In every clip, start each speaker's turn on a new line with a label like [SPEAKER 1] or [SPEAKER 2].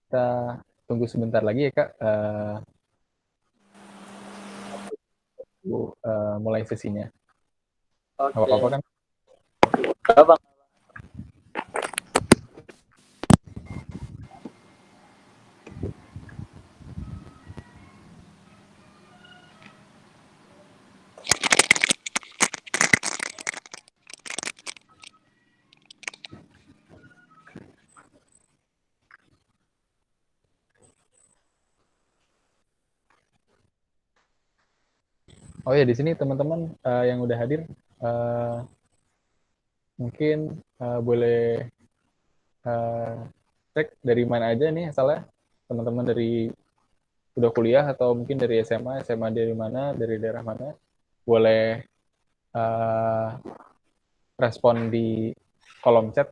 [SPEAKER 1] Kita tunggu sebentar lagi ya Kak, mulai sesinya. Nggak apa-apa
[SPEAKER 2] Oke.
[SPEAKER 1] kan?
[SPEAKER 2] Bang.
[SPEAKER 1] Oh ya, di sini teman-teman yang udah hadir, uh, mungkin boleh uh, cek dari mana aja nih asalnya. Teman-teman dari udah kuliah atau mungkin dari SMA, SMA dari mana, dari daerah mana, boleh uh, respon di kolom chat.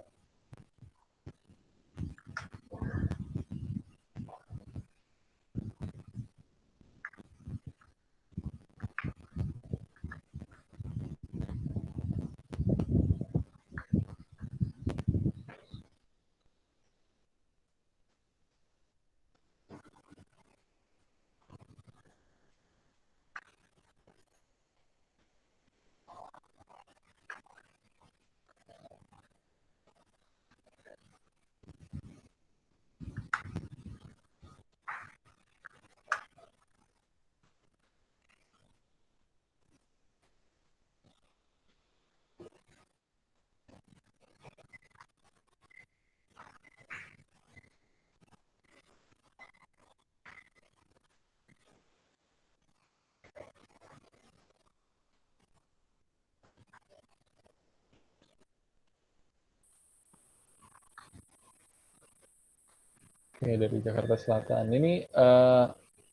[SPEAKER 1] Oke, dari Jakarta Selatan. Ini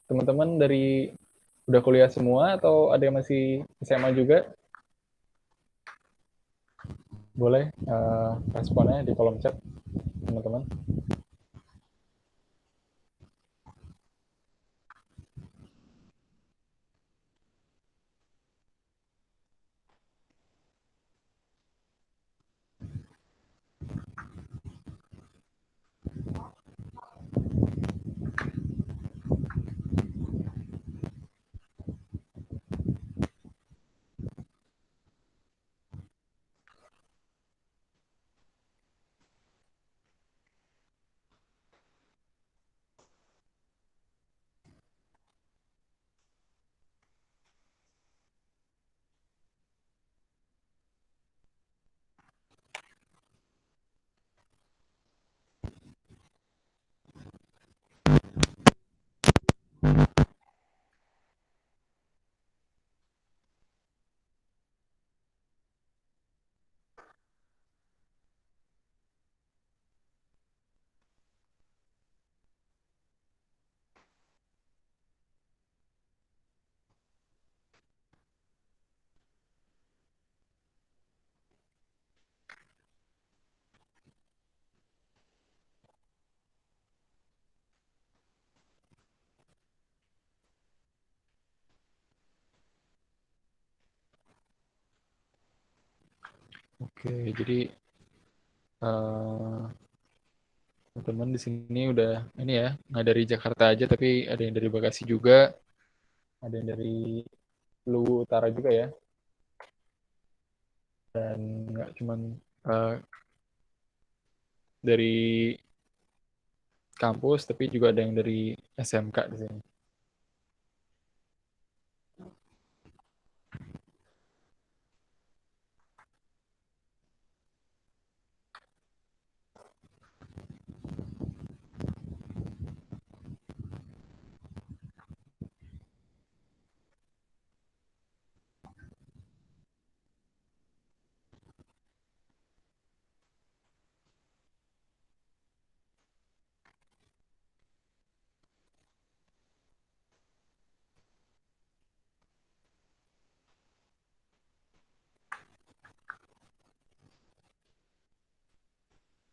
[SPEAKER 1] teman-teman dari udah kuliah semua atau ada yang masih SMA juga? Boleh responnya di kolom chat, teman-teman. Oke, jadi uh, teman di sini udah ini ya, nggak dari Jakarta aja, tapi ada yang dari Bekasi juga, ada yang dari Luwu Utara juga ya, dan nggak cuman uh, dari kampus, tapi juga ada yang dari SMK di sini.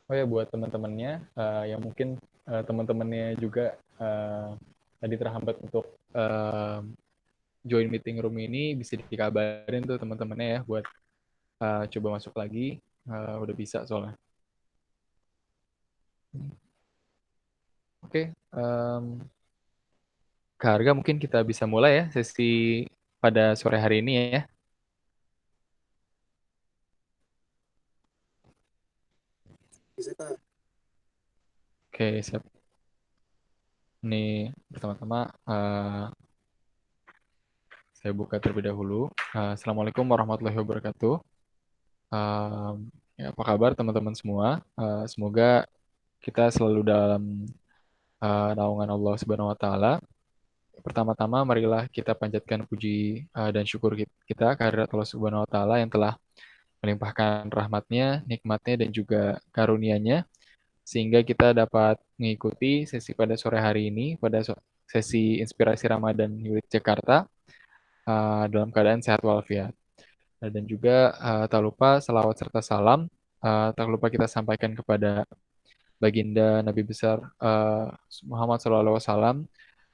[SPEAKER 1] Oh ya, buat teman-temannya yang mungkin teman-temannya juga uh, tadi terhambat untuk join meeting room ini, bisa dikabarin tuh teman-temannya ya buat coba masuk lagi. Udah bisa soalnya. Oke, Kak Arga, mungkin kita bisa mulai ya sesi pada sore hari ini ya. Oke, siap. Ini pertama-tama saya buka terlebih dahulu. Assalamualaikum warahmatullahi wabarakatuh. Um, ya, apa kabar teman-teman semua? Semoga kita selalu dalam naungan Allah Subhanahu wa Ta'ala. Pertama-tama, marilah kita panjatkan puji dan syukur kita kehadirat Allah Subhanahu wa Ta'ala yang telah melimpahkan rahmatnya, nikmatnya, dan juga karunia-Nya, sehingga kita dapat mengikuti sesi pada sore hari ini, pada sesi Inspirasi Ramadan UIT Jakarta, dalam keadaan sehat walafiat. Dan juga tak lupa salawat serta salam, tak lupa kita sampaikan kepada baginda Nabi besar Muhammad SAW.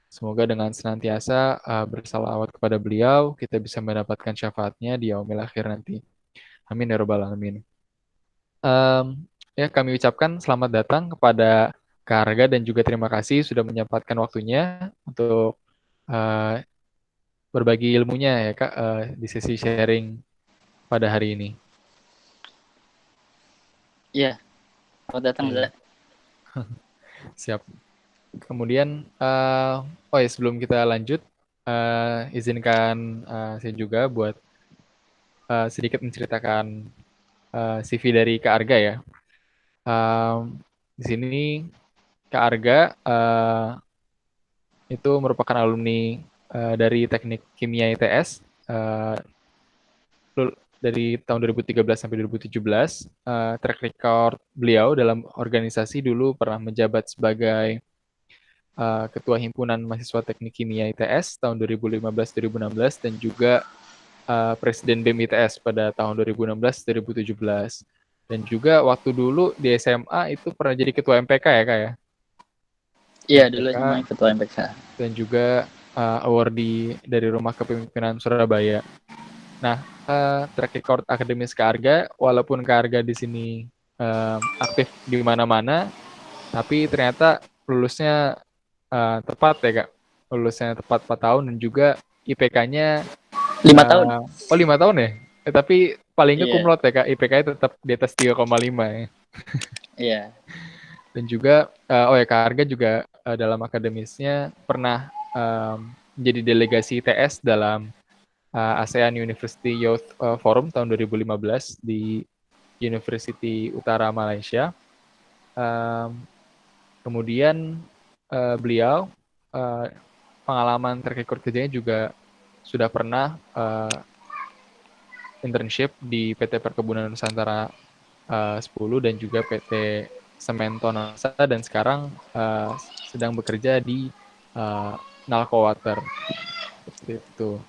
[SPEAKER 1] Semoga dengan senantiasa bersalawat kepada beliau, kita bisa mendapatkan syafaatnya di yaumil akhir nanti. Amin ya robbal alamin. Ya, kami ucapkan selamat datang kepada Kak Arga dan juga terima kasih sudah menyempatkan waktunya untuk uh, berbagi ilmunya ya Kak, di sesi sharing pada hari ini.
[SPEAKER 2] Iya, selamat datang,
[SPEAKER 1] Oke,
[SPEAKER 2] Zak.
[SPEAKER 1] siap. Kemudian, oh ya sebelum kita lanjut, izinkan saya juga buat sedikit menceritakan CV dari Kak Arga ya. Di sini Kak Arga itu merupakan alumni dari Teknik Kimia ITS dari tahun 2013 sampai 2017. Track record beliau dalam organisasi dulu pernah menjabat sebagai Ketua Himpunan Mahasiswa Teknik Kimia ITS tahun 2015-2016 dan juga Presiden BEM ITS pada tahun 2016-2017. Dan juga waktu dulu di SMA itu pernah jadi Ketua MPK ya Kak ya?
[SPEAKER 2] Iya, dulu
[SPEAKER 1] MPK
[SPEAKER 2] SMA Ketua MPK.
[SPEAKER 1] dan juga awardee dari Rumah Kepemimpinan Surabaya. Nah, track record akademis Kak Arga, walaupun Kak Arga di sini aktif di mana-mana, tapi ternyata lulusnya tepat ya Kak. Lulusnya tepat 4 tahun dan juga IPK-nya
[SPEAKER 2] 5 tahun?
[SPEAKER 1] 5 tahun ya? Tapi paling nggak
[SPEAKER 2] Iya,
[SPEAKER 1] kumlot ya Kak, IPK-nya tetap di atas 3,5 ya.
[SPEAKER 2] iya.
[SPEAKER 1] Dan juga, oh ya Kak Arga juga dalam akademisnya pernah menjadi delegasi ITS dalam ASEAN University Youth Forum tahun 2015 di University Utara Malaysia. Kemudian beliau pengalaman track record kerjanya juga sudah pernah internship di PT Perkebunan Nusantara 10 dan juga PT Semento Nasa dan sekarang sedang bekerja di Nalco Water. Seperti itu.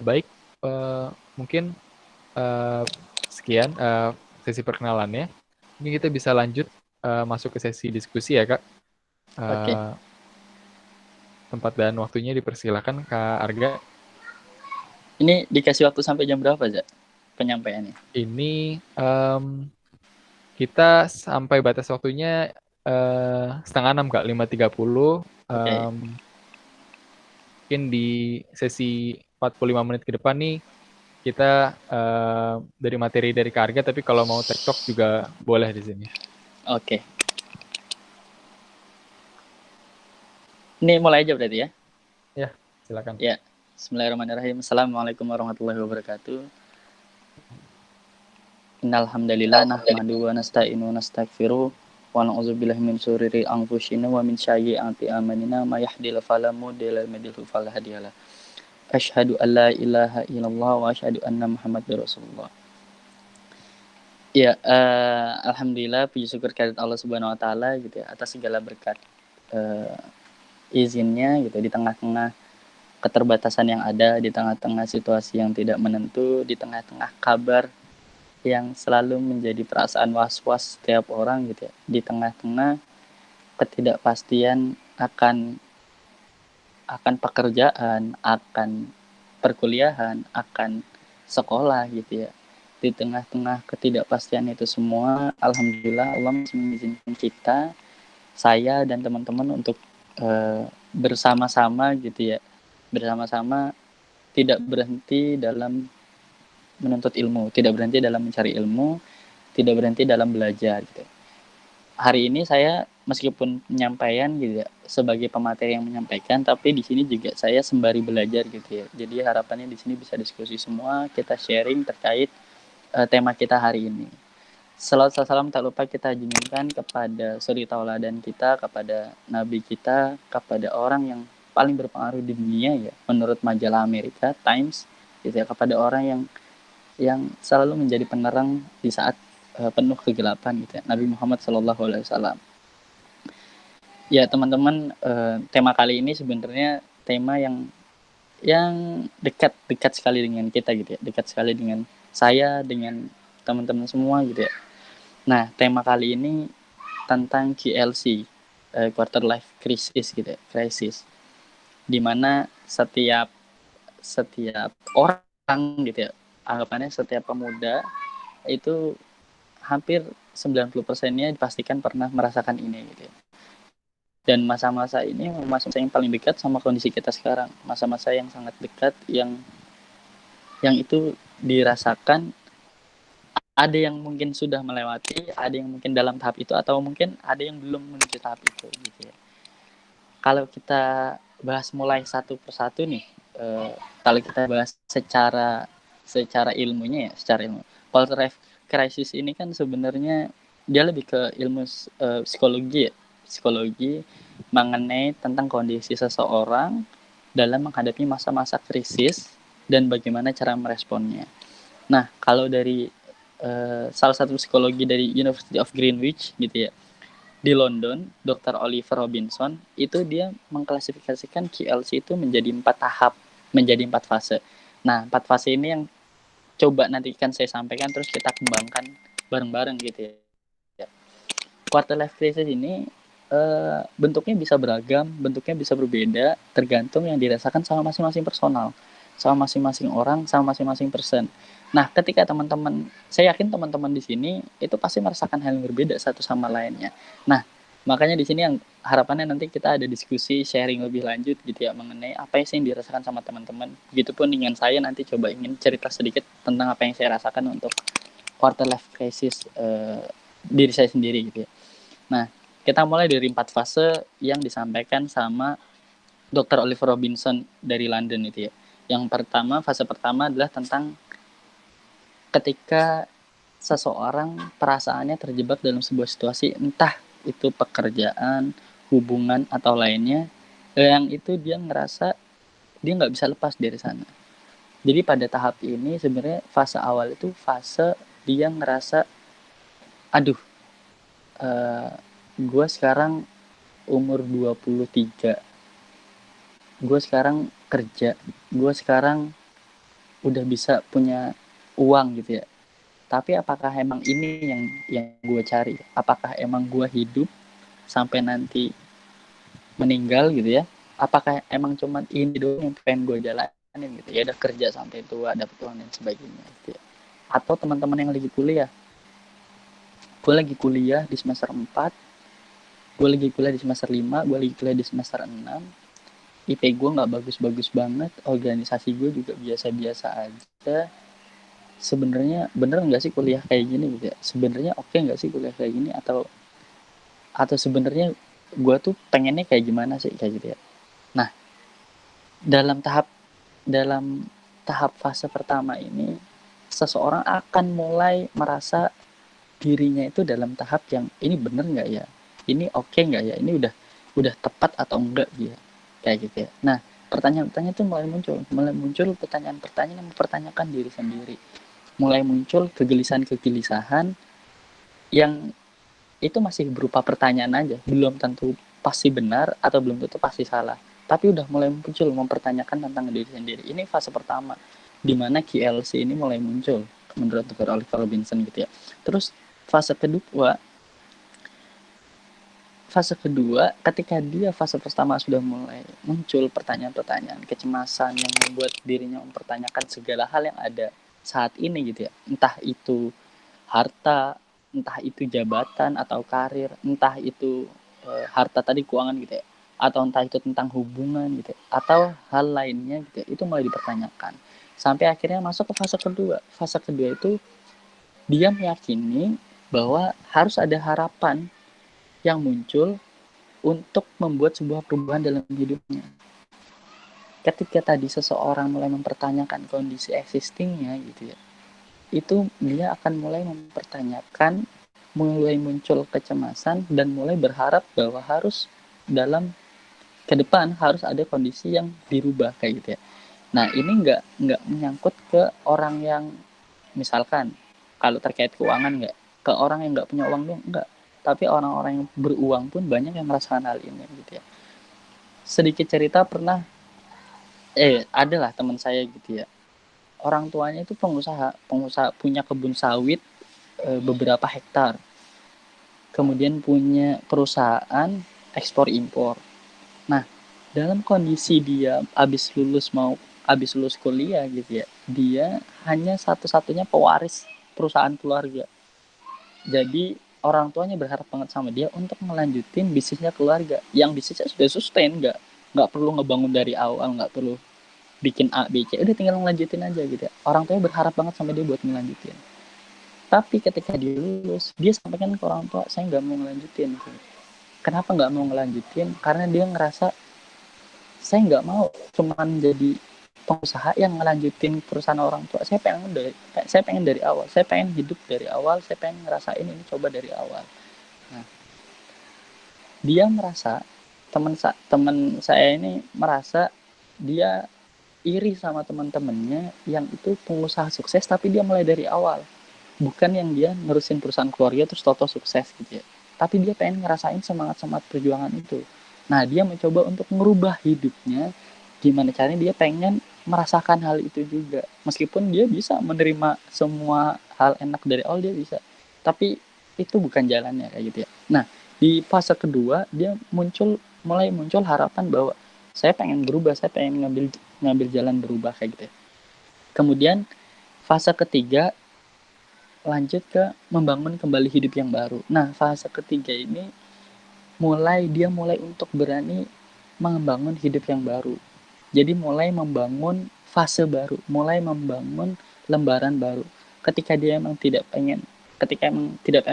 [SPEAKER 1] Baik, mungkin sekian sesi perkenalannya. Mungkin kita bisa lanjut masuk ke sesi diskusi ya Kak.
[SPEAKER 2] Oke.
[SPEAKER 1] Tempat dan waktunya dipersilakan Kak Arga.
[SPEAKER 2] Ini dikasih waktu sampai jam berapa, Zak? Penyampaiannya.
[SPEAKER 1] Ini kita sampai batas waktunya 5:30 Kak, 5:30.
[SPEAKER 2] Oke.
[SPEAKER 1] Mungkin di sesi 45 menit ke depan nih kita dari materi dari Kak Arga, tapi kalau mau TikTok juga boleh di sini.
[SPEAKER 2] Oke. Ini mulai aja berarti ya?
[SPEAKER 1] Ya, silakan.
[SPEAKER 2] Ya. Bismillahirrahmanirrahim. Assalamualaikum warahmatullahi wabarakatuh. Innal hamdalillah nahmaduhu wa nasta'inu wa nastaghfiruh wa na'udzubillahi min syururi anfusina wa min sayyiati a'malina may yahdihillahu fala mudilla lahu wa may yudlil fala hadiyalah. Asyhadu an la ilaha illallah wa asyhadu anna Muhammadar Rasulullah. Ya, alhamdulillah puji syukur kehadirat Allah Subhanahu wa taala gitu ya atas segala berkat izinnya gitu di tengah-tengah keterbatasan yang ada, di tengah-tengah situasi yang tidak menentu, di tengah-tengah kabar yang selalu menjadi perasaan was-was setiap orang gitu ya. Di tengah-tengah ketidakpastian akan pekerjaan, akan perkuliahan, akan sekolah gitu ya. Di tengah-tengah ketidakpastian itu semua, alhamdulillah Allah masih mengizinkan kita, saya dan teman-teman untuk bersama-sama gitu ya, bersama-sama tidak berhenti dalam menuntut ilmu, tidak berhenti dalam mencari ilmu, tidak berhenti dalam belajar gitu. Hari ini saya meskipun penyampaian gitu ya, sebagai pemateri yang menyampaikan, tapi di sini juga saya sembari belajar gitu ya. Jadi harapannya di sini bisa diskusi semua, kita sharing terkait tema kita hari ini. Salawat salam tak lupa kita junjungkan kepada suri tauladan kita, kepada nabi kita, kepada orang yang paling berpengaruh di dunia ya, menurut majalah Amerika Times gitu ya, kepada orang yang selalu menjadi penerang di saat penuh kegelapan gitu ya, Nabi Muhammad SAW. Ya teman-teman, tema kali ini sebenarnya tema yang dekat sekali dengan kita gitu ya, dekat sekali dengan saya, dengan teman-teman semua gitu ya. Nah, tema kali ini tentang QLC, quarter life crisis gitu ya, crisis. Di mana setiap setiap orang gitu ya, anggapannya setiap pemuda itu hampir 90%-nya dipastikan pernah merasakan ini gitu ya. Dan masa-masa ini masa yang paling dekat sama kondisi kita sekarang, masa-masa yang sangat dekat yang itu dirasakan, ada yang mungkin sudah melewati, ada yang mungkin dalam tahap itu, atau mungkin ada yang belum menuju tahap itu gitu ya. Kalau kita bahas mulai satu persatu nih, kalau kita bahas secara ilmunya ya, secara ilmu. Quarter life crisis ini kan sebenarnya dia lebih ke ilmu psikologi ya, psikologi mengenai tentang kondisi seseorang dalam menghadapi masa-masa krisis dan bagaimana cara meresponnya. Nah, kalau dari salah satu psikologi dari University of Greenwich gitu ya, di London, Dr. Oliver Robinson itu dia mengklasifikasikan QLC itu menjadi 4 tahap, menjadi 4 fase. Nah, 4 fase ini yang coba nanti kan saya sampaikan terus kita kembangkan bareng-bareng gitu ya. Quarter life crisis ini bentuknya bisa beragam, bentuknya bisa berbeda, tergantung yang dirasakan sama masing-masing personal, sama masing-masing orang, sama masing-masing person. Nah, ketika teman-teman, saya yakin teman-teman di sini itu pasti merasakan hal yang berbeda satu sama lainnya. Nah, makanya di sini yang harapannya nanti kita ada diskusi, sharing lebih lanjut gitu ya mengenai apa sih yang dirasakan sama teman-teman. Begitupun dengan saya nanti coba ingin cerita sedikit tentang apa yang saya rasakan untuk quarter life crisis diri saya sendiri gitu ya. Nah, kita mulai dari 4 fase yang disampaikan sama Dr. Oliver Robinson dari London itu ya. Yang pertama, fase pertama adalah tentang ketika seseorang perasaannya terjebak dalam sebuah situasi, entah itu pekerjaan, hubungan, atau lainnya, yang itu dia ngerasa dia nggak bisa lepas dari sana. Jadi pada tahap ini sebenarnya fase awal itu fase dia ngerasa, aduh, gue sekarang umur 23, gue sekarang kerja, gue sekarang udah bisa punya uang gitu ya, tapi apakah emang ini yang gue cari, apakah emang gue hidup sampai nanti meninggal gitu ya, apakah emang cuman ini doang yang pengen gue jalanin gitu ya, udah kerja sampai tua, dapet uang dan sebagainya gitu ya. Atau teman-teman yang lagi kuliah, gue lagi kuliah di semester 4, gue lagi kuliah di semester 5, gue lagi kuliah di semester 6, IP gue nggak bagus-bagus banget, organisasi gue juga biasa-biasa aja. Sebenarnya bener nggak sih kuliah kayak gini gitu ya? Sebenarnya oke nggak sih kuliah kayak gini, atau sebenarnya gue tuh pengennya kayak gimana sih kayak gitu ya? Nah, dalam dalam tahap fase pertama ini, seseorang akan mulai merasa dirinya itu dalam tahap yang ini bener nggak ya? Ini oke nggak ya? Ini udah tepat atau enggak ya? Kayak gitu ya. Nah, pertanyaan-pertanyaan itu mulai muncul pertanyaan-pertanyaan yang mempertanyakan diri sendiri. Mulai muncul kegelisahan-kegelisahan yang itu masih berupa pertanyaan aja, belum tentu pasti benar atau belum tentu pasti salah. Tapi udah mulai muncul mempertanyakan tentang diri sendiri. Ini fase pertama di mana QLC ini mulai muncul menurut Dr. Oliver Robinson gitu ya. Terus fase kedua fase kedua ketika dia fase pertama sudah mulai muncul pertanyaan-pertanyaan, kecemasan yang membuat dirinya mempertanyakan segala hal yang ada saat ini gitu ya, entah itu harta, entah itu jabatan atau karir, entah itu harta tadi keuangan gitu ya. atau entah itu tentang hubungan gitu atau hal lainnya gitu itu mulai dipertanyakan sampai akhirnya masuk ke fase kedua. Fase kedua itu dia meyakini bahwa harus ada harapan yang muncul untuk membuat sebuah perubahan dalam hidupnya. Ketika tadi seseorang mulai mempertanyakan kondisi existingnya gitu ya, itu dia akan mulai mempertanyakan, mulai muncul kecemasan dan mulai berharap bahwa harus dalam ke depan harus ada kondisi yang dirubah kayak gitu ya. Nah ini nggak menyangkut ke orang yang misalkan kalau terkait keuangan nggak ke orang yang nggak punya uang dong nggak, tapi orang-orang yang beruang pun banyak yang merasakan hal ini gitu ya. Sedikit cerita pernah adalah teman saya gitu ya, orang tuanya itu pengusaha pengusaha punya kebun sawit beberapa hektar, kemudian punya perusahaan ekspor impor. Nah dalam kondisi dia habis lulus kuliah gitu ya, dia hanya satu-satunya pewaris perusahaan keluarga. Jadi orang tuanya berharap banget sama dia untuk melanjutin bisnisnya keluarga yang bisnisnya sudah sustain, nggak perlu ngebangun dari awal, nggak perlu bikin A B C, udah tinggal ngelanjutin aja gitu ya. Orang tuanya berharap banget sama dia buat ngelanjutin, tapi ketika dia lulus dia sampaikan ke orang tua saya nggak mau ngelanjutin gitu. Kenapa nggak mau ngelanjutin? Karena dia ngerasa saya nggak mau cuman jadi pengusaha yang ngelanjutin perusahaan orang tua. Saya pengen dari awal, saya pengen hidup dari awal, saya pengen ngerasain ini coba dari awal. Nah dia merasa teman saya ini merasa dia iri sama teman-temannya yang itu pengusaha sukses tapi dia mulai dari awal, bukan yang dia nerusin perusahaan keluarga terus toto sukses gitu ya, tapi dia pengen ngerasain semangat perjuangan itu. Nah dia mencoba untuk merubah hidupnya, gimana caranya dia pengen merasakan hal itu juga, meskipun dia bisa menerima semua hal enak dari awal dia bisa, tapi itu bukan jalannya kayak gitu ya. Nah di fase kedua dia mulai muncul harapan bahwa saya pengen berubah, saya pengen ngambil jalan berubah kayak gitu ya. Kemudian fase ketiga lanjut ke membangun kembali hidup yang baru. Nah fase ketiga ini mulai untuk berani membangun hidup yang baru. Jadi mulai membangun fase baru, mulai membangun lembaran baru. Ketika emang tidak pengen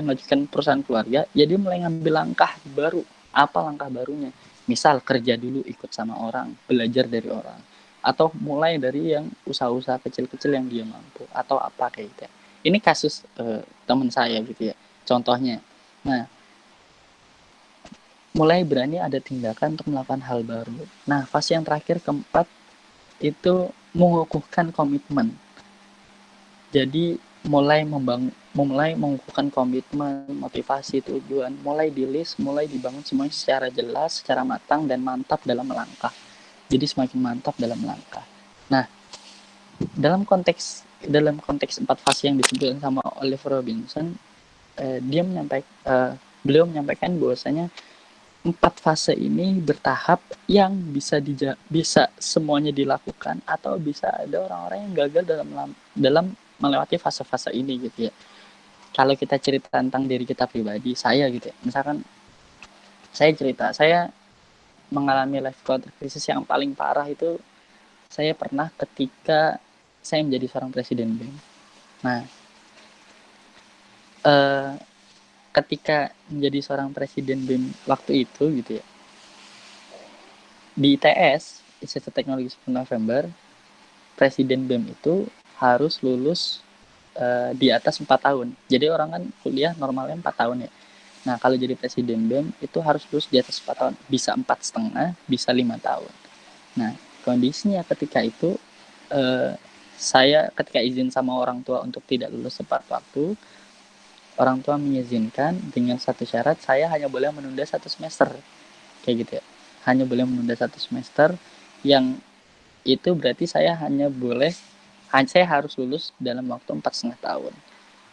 [SPEAKER 2] melanjutkan perusahaan keluarga, ya dia mulai ngambil langkah baru. Apa langkah barunya? Misal kerja dulu ikut sama orang, belajar dari orang, atau mulai dari yang usaha-usaha kecil-kecil yang dia mampu, atau apa kayak gitu. Ini kasus teman saya gitu ya, contohnya. Nah, mulai berani ada tindakan untuk melakukan hal baru. Nah, fase yang terakhir keempat itu mengukuhkan komitmen. Jadi mulai mengukuhkan komitmen, motivasi, tujuan, mulai di list, mulai dibangun semuanya secara jelas, secara matang dan mantap dalam melangkah. Jadi semakin mantap dalam melangkah. Nah, dalam konteks 4 fase yang disebutkan sama Oliver Robinson, beliau menyampaikan bahwasanya 4 fase ini bertahap yang bisa semuanya dilakukan atau bisa ada orang-orang yang gagal dalam melewati fase-fase ini gitu ya. Kalau kita cerita tentang diri kita pribadi, saya gitu ya. Misalkan saya mengalami life quarter crisis yang paling parah itu saya pernah ketika saya menjadi seorang presiden BEM. Nah, ketika menjadi seorang presiden BEM waktu itu gitu ya, di ITS, Institut Teknologi 10 November, presiden BEM itu harus lulus di atas 4 tahun. Jadi orang kan kuliah normalnya 4 tahun ya. Nah kalau jadi presiden BEM itu harus lulus di atas 4 tahun. Bisa 4,5, bisa 5 tahun. Nah kondisinya ketika itu saya ketika izin sama orang tua untuk tidak lulus tepat waktu, orang tua mengizinkan dengan satu syarat, saya hanya boleh menunda 1 semester. Kayak gitu ya. Hanya boleh menunda 1 semester, yang itu berarti saya harus lulus dalam waktu 4,5 tahun.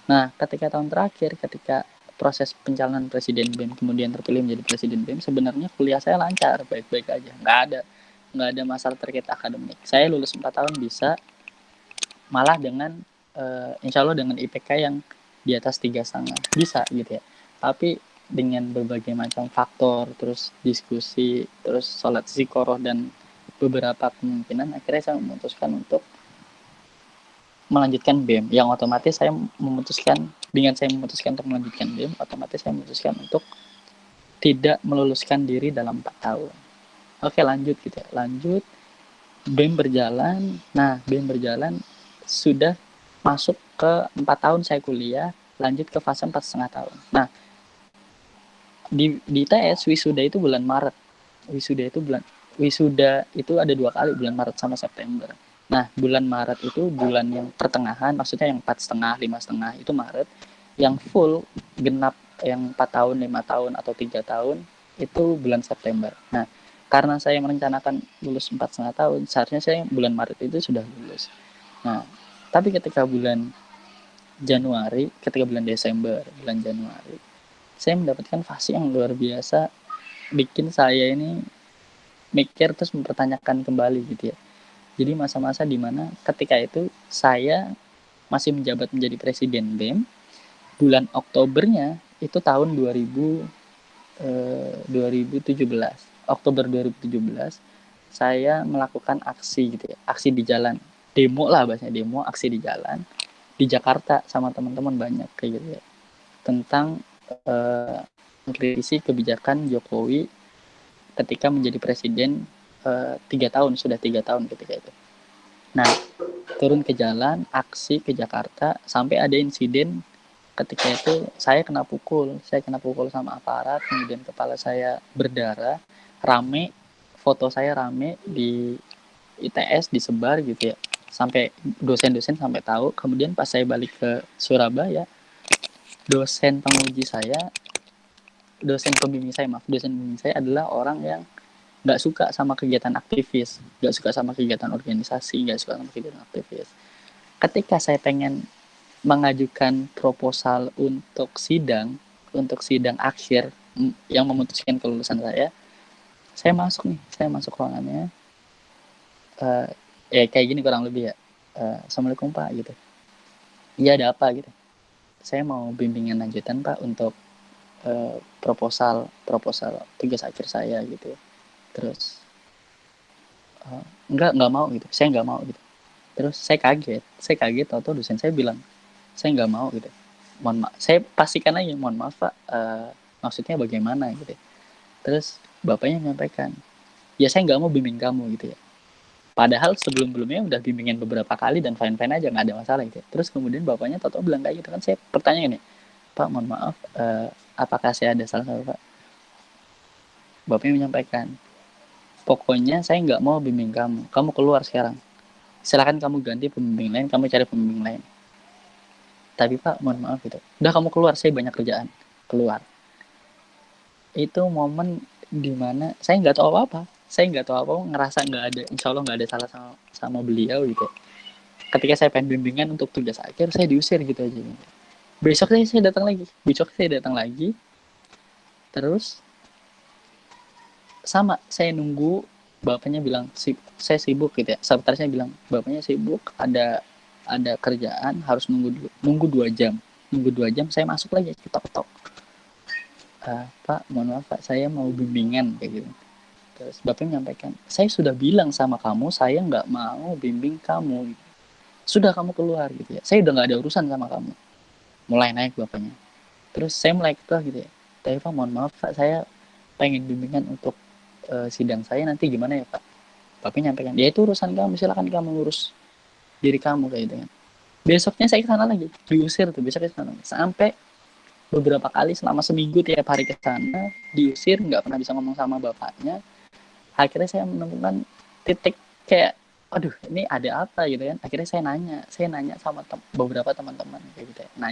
[SPEAKER 2] Nah, ketika tahun terakhir, ketika proses pencalonan presiden BEM kemudian terpilih menjadi presiden BEM, sebenarnya kuliah saya lancar, baik-baik aja, nggak ada masalah terkait akademik. Saya lulus 4 tahun bisa, malah dengan insya Allah dengan IPK yang di atas 3,5 bisa gitu ya. Tapi dengan berbagai macam faktor, terus diskusi, terus sholat zikoroh dan beberapa kemungkinan, akhirnya saya memutuskan untuk melanjutkan BEM, yang otomatis saya memutuskan untuk melanjutkan BEM, otomatis saya memutuskan untuk tidak meluluskan diri dalam 4 tahun. Oke, lanjut gitu ya. Lanjut, BEM berjalan. Nah, BEM berjalan sudah masuk ke 4 tahun saya kuliah, lanjut ke fase 4,5 tahun. Nah, di ITS wisuda itu bulan Maret. Wisuda itu ada 2 kali, bulan Maret sama September. Nah, bulan Maret itu bulan yang pertengahan, maksudnya yang 4,5, 5,5 itu Maret. Yang full genap yang 4 tahun, 5 tahun atau 3 tahun itu bulan September. Nah, karena saya merencanakan lulus 4,5 tahun, seharusnya saya bulan Maret itu sudah lulus. Nah, tapi ketika bulan Desember, bulan Januari, saya mendapatkan fase yang luar biasa, bikin saya ini mikir terus mempertanyakan kembali gitu ya. Jadi masa-masa dimana ketika itu saya masih menjabat menjadi presiden BEM, bulan Oktobernya itu tahun 2017. Oktober 2017 saya melakukan aksi gitu ya, aksi di jalan, demo lah bahasanya, demo, aksi di jalan di Jakarta sama teman-teman banyak kayak gitu ya, tentang mengkritisi kebijakan Jokowi ketika menjadi presiden 3 tahun, sudah 3 tahun ketika itu. Nah, turun ke jalan, aksi ke Jakarta, sampai ada insiden ketika itu saya kena pukul sama aparat, kemudian kepala saya berdarah, rame, foto saya rame di ITS disebar gitu ya, sampai dosen-dosen sampai tahu. Kemudian pas saya balik ke Surabaya, dosen penguji saya, dosen pembimbing saya adalah orang yang nggak suka sama kegiatan aktivis, nggak suka sama kegiatan organisasi, nggak suka sama kegiatan aktivis. Ketika saya pengen mengajukan proposal untuk sidang akhir yang memutuskan kelulusan saya masuk ruangannya, kayak gini kurang lebih ya, Assalamualaikum Pak gitu, iya ada apa gitu, saya mau bimbingan lanjutan Pak untuk proposal tugas akhir saya gitu ya. Terus nggak mau gitu, saya nggak mau gitu. Terus saya kaget tahu dosen saya bilang saya nggak mau gitu, mohon maaf, saya pastikan aja, mohon maaf Pak, maksudnya bagaimana gitu. Terus bapaknya menyampaikan, ya saya nggak mau bimbing kamu gitu ya, padahal sebelum-sebelumnya udah bimbingan beberapa kali dan fine-fine aja, nggak ada masalah gitu ya. Terus kemudian bapaknya tahu bilang kayak gitu kan, saya pertanyaan nih, Pak mohon maaf, apakah saya ada salah Pak? Bapaknya menyampaikan, pokoknya saya nggak mau bimbing kamu keluar sekarang, silakan kamu ganti pembimbing lain, kamu cari pembimbing lain. Tapi Pak mohon maaf gitu, udah kamu keluar, saya banyak kerjaan, keluar. Itu momen dimana saya nggak tahu apa-apa, ngerasa nggak ada, insya Allah nggak ada salah sama beliau gitu. Ketika saya pengen bimbingan untuk tugas akhir, saya diusir gitu aja. Besoknya saya datang lagi, terus sama, saya nunggu, bapaknya bilang saya sibuk gitu ya, sekretarisnya bilang bapaknya sibuk, ada kerjaan, harus nunggu 2 jam. Saya masuk lagi, ketok-ketok, Pak mohon maaf Pak, saya mau bimbingan kayak gitu. Terus bapaknya menyampaikan, saya sudah bilang sama kamu, saya nggak mau bimbing kamu, sudah kamu keluar gitu ya, saya udah nggak ada urusan sama kamu. Mulai naik bapaknya. Terus saya mulai kekeh gitu ya, tapi Pak mohon maaf Pak, saya pengen bimbingan untuk sidang saya nanti, gimana ya Pak? Bapaknya menyampaikan, ya itu urusan kamu, silakan kamu urus diri kamu kayak gitu kan. Besoknya saya kesana lagi, diusir tuh, besoknya kesana sampai beberapa kali selama seminggu tiap hari ke sana, diusir, nggak pernah bisa ngomong sama bapaknya. Akhirnya saya menemukan titik kayak, aduh ini ada apa gitu kan. Akhirnya saya nanya sama beberapa teman-teman kayak gitu ya, nah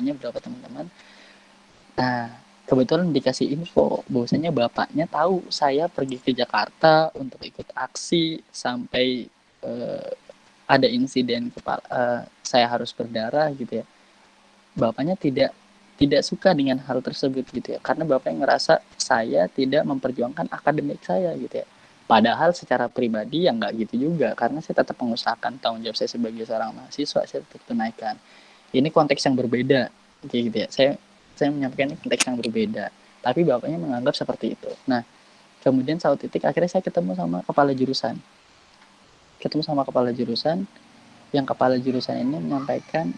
[SPEAKER 2] kebetulan dikasih info bahwasanya bapaknya tahu saya pergi ke Jakarta untuk ikut aksi sampai ada insiden kepala, saya harus berdarah gitu ya. Bapaknya tidak suka dengan hal tersebut gitu ya, karena bapaknya ngerasa saya tidak memperjuangkan akademik saya gitu ya. Padahal secara pribadi ya nggak gitu juga, karena saya tetap mengusahakan tanggung jawab saya sebagai seorang mahasiswa, saya tetap tunaikan. Ini konteks yang berbeda kayak gitu ya, saya menyampaikan ini konteks yang berbeda. Tapi bapaknya menganggap seperti itu. Nah, kemudian suatu titik akhirnya saya ketemu sama kepala jurusan. Yang kepala jurusan ini menyampaikan,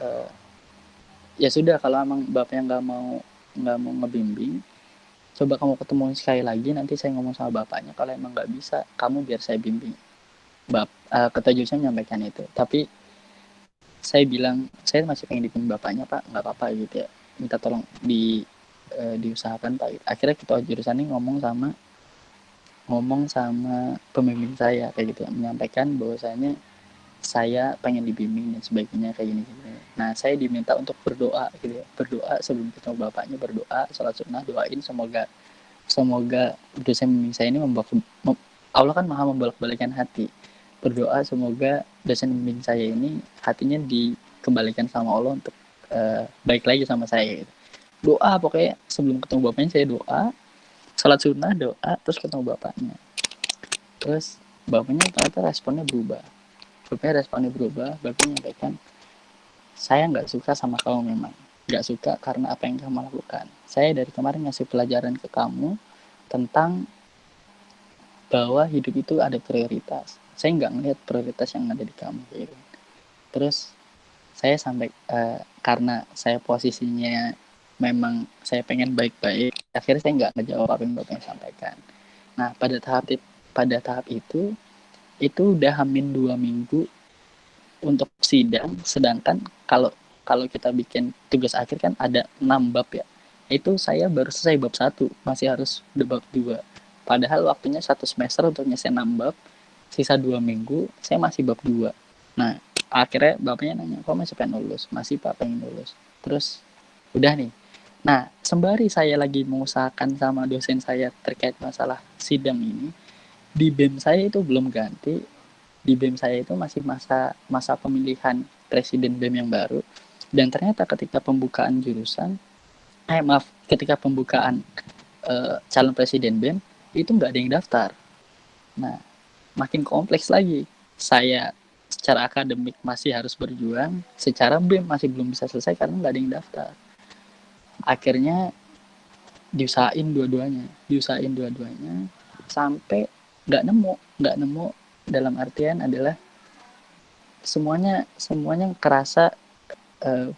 [SPEAKER 2] eh, ya sudah kalau emang bapaknya nggak mau ngebimbing, coba kamu ketemu sekali lagi, nanti saya ngomong sama bapaknya, kalau emang nggak bisa kamu biar saya bimbing. Ketua jurusan menyampaikan itu, tapi saya bilang saya masih pengen dibimbing bapaknya pak, nggak apa-apa gitu ya, minta tolong diusahakan pak. Akhirnya ketua jurusan ini ngomong sama pembimbing saya kayak gitu ya, menyampaikan bahwasanya saya pengen dibimbing dan sebagainya kayak gini. Nah, saya diminta untuk berdoa gitu ya. Berdoa sebelum ketemu bapaknya, berdoa, salat sunnah, doain semoga dosen bimbing saya ini Allah kan maha membolak-balikan hati. Berdoa semoga dosen bimbing saya ini hatinya dikembalikan sama Allah untuk baik lagi sama saya gitu. Doa pokoknya sebelum ketemu bapaknya saya doa, salat sunnah, doa, terus ketemu bapaknya. Terus bapaknya ternyata responnya berubah. Bapaknya menyampaikan, saya nggak suka sama kamu memang. Nggak suka karena apa yang kamu lakukan. Saya dari kemarin ngasih pelajaran ke kamu tentang bahwa hidup itu ada prioritas. Saya nggak ngelihat prioritas yang ada di kamu. Gitu. Terus saya sampai, karena saya posisinya memang saya pengen baik-baik, akhirnya saya nggak ngejawab apa yang bapaknya sampaikan. Nah, pada tahap itu udah hamin 2 minggu untuk sidang, sedangkan kalau kalau kita bikin tugas akhir kan ada 6 bab ya, itu saya baru selesai bab 1, masih harus bab 2, padahal waktunya 1 semester untuk nyelesain 6 bab, sisa 2 minggu saya masih bab 2. Nah, akhirnya bapaknya nanya, kok masih pengen lulus? Masih pak, pengen lulus. Terus udah nih, nah sembari saya lagi mengusahakan sama dosen saya terkait masalah sidang ini, di BEM saya itu belum ganti. Di BEM saya itu masih masa masa pemilihan presiden BEM yang baru, dan ternyata ketika pembukaan jurusan, maaf, ketika pembukaan calon presiden BEM itu nggak ada yang daftar. Nah, makin kompleks lagi. Saya secara akademik masih harus berjuang, secara BEM masih belum bisa selesai karena nggak ada yang daftar. Akhirnya diusahain dua-duanya sampai nggak nemu dalam artian adalah semuanya kerasa,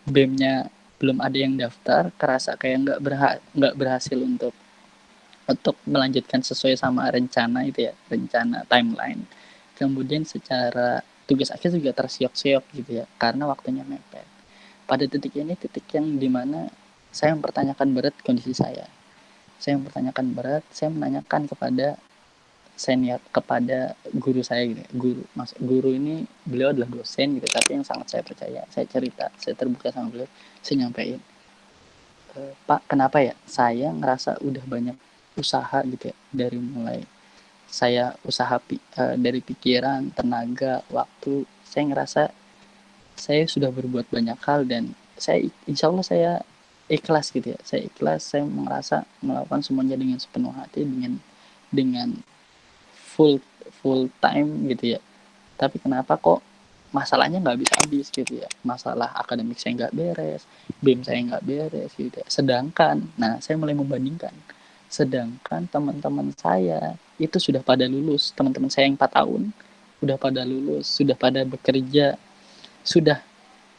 [SPEAKER 2] BEM-nya belum ada yang daftar, kerasa kayak nggak berhasil untuk melanjutkan sesuai sama rencana itu ya, rencana timeline. Kemudian secara tugas akhir juga tersiok-siok gitu ya, karena waktunya mepet. Pada titik ini titik yang dimana saya mempertanyakan berat kondisi saya. Saya menanyakan kepada senior, kepada guru saya gitu. Guru ini beliau adalah dosen gitu, tapi yang sangat saya percaya. Saya cerita, saya terbuka sama beliau, saya nyampein, Pak, kenapa ya saya ngerasa udah banyak usaha gitu ya, dari mulai saya usaha dari pikiran, tenaga, waktu, saya ngerasa saya sudah berbuat banyak hal, dan insya Allah saya ikhlas gitu ya, saya merasa melakukan semuanya dengan sepenuh hati, dengan full full time gitu ya. Tapi kenapa kok masalahnya nggak bisa habis gitu ya, masalah akademik saya nggak beres, BEM saya nggak beres gitu ya. Saya mulai membandingkan, sedangkan teman-teman saya itu sudah pada lulus, teman-teman saya yang 4 tahun udah pada lulus, sudah pada bekerja, sudah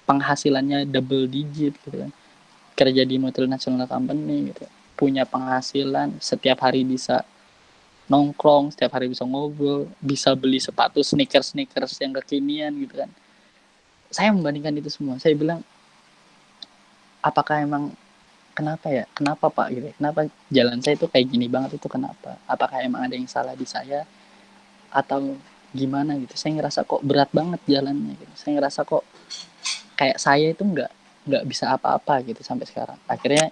[SPEAKER 2] penghasilannya double digit gitu kan, kerja di multinational company gitu, punya penghasilan, setiap hari bisa nongkrong, setiap hari bisa ngobrol, bisa beli sepatu sneakers yang kekinian gitu kan. Saya membandingkan itu semua, saya bilang, apakah emang, kenapa pak gitu, kenapa jalan saya itu kayak gini banget, itu kenapa, apakah emang ada yang salah di saya atau gimana gitu. Saya ngerasa kok berat banget jalannya gitu, saya ngerasa kok kayak saya itu nggak bisa apa-apa gitu sampai sekarang. Akhirnya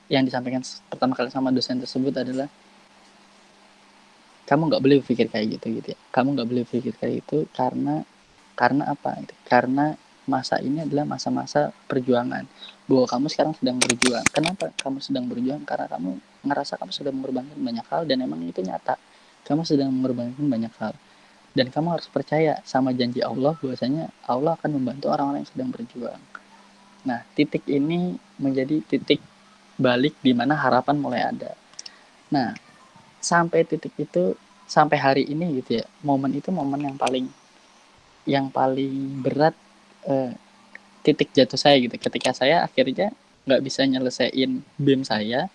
[SPEAKER 2] yang disampaikan pertama kali sama dosen tersebut adalah, kamu nggak boleh berpikir kayak gitu ya, kamu nggak boleh berpikir kayak itu, karena apa gitu, karena masa ini adalah masa-masa perjuangan, bahwa kamu sekarang sedang berjuang. Kenapa kamu sedang berjuang? Karena kamu ngerasa kamu sudah mengorbankan banyak hal, dan emang itu nyata, kamu sedang mengorbankan banyak hal, dan kamu harus percaya sama janji Allah bahwasanya Allah akan membantu orang-orang yang sedang berjuang. Nah, titik ini menjadi titik balik di mana harapan mulai ada. Nah, sampai titik itu, sampai hari ini gitu ya, momen itu momen yang paling berat, eh, titik jatuh saya gitu. Ketika saya akhirnya nggak bisa nyelesain BEM saya,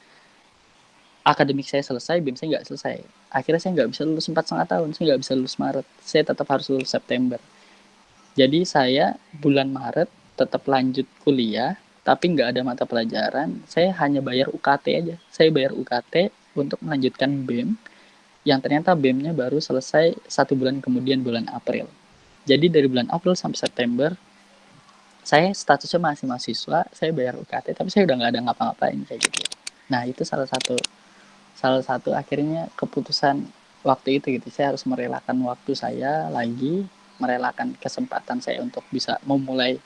[SPEAKER 2] akademik saya selesai, BEM saya nggak selesai. Akhirnya saya nggak bisa lulus 4,5 tahun, saya nggak bisa lulus Maret. Saya tetap harus lulus September. Jadi saya bulan Maret tetap lanjut kuliah, tapi nggak ada mata pelajaran. Saya hanya bayar UKT aja. Saya bayar UKT untuk melanjutkan BEM, yang ternyata BEM-nya baru selesai 1 bulan kemudian, bulan April. Jadi dari bulan April sampai September, saya statusnya masih mahasiswa, saya bayar UKT, tapi saya udah nggak ada ngapa-ngapain kayak gitu. Nah itu salah satu akhirnya keputusan waktu itu gitu. Saya harus merelakan waktu saya lagi, merelakan kesempatan saya untuk bisa mulai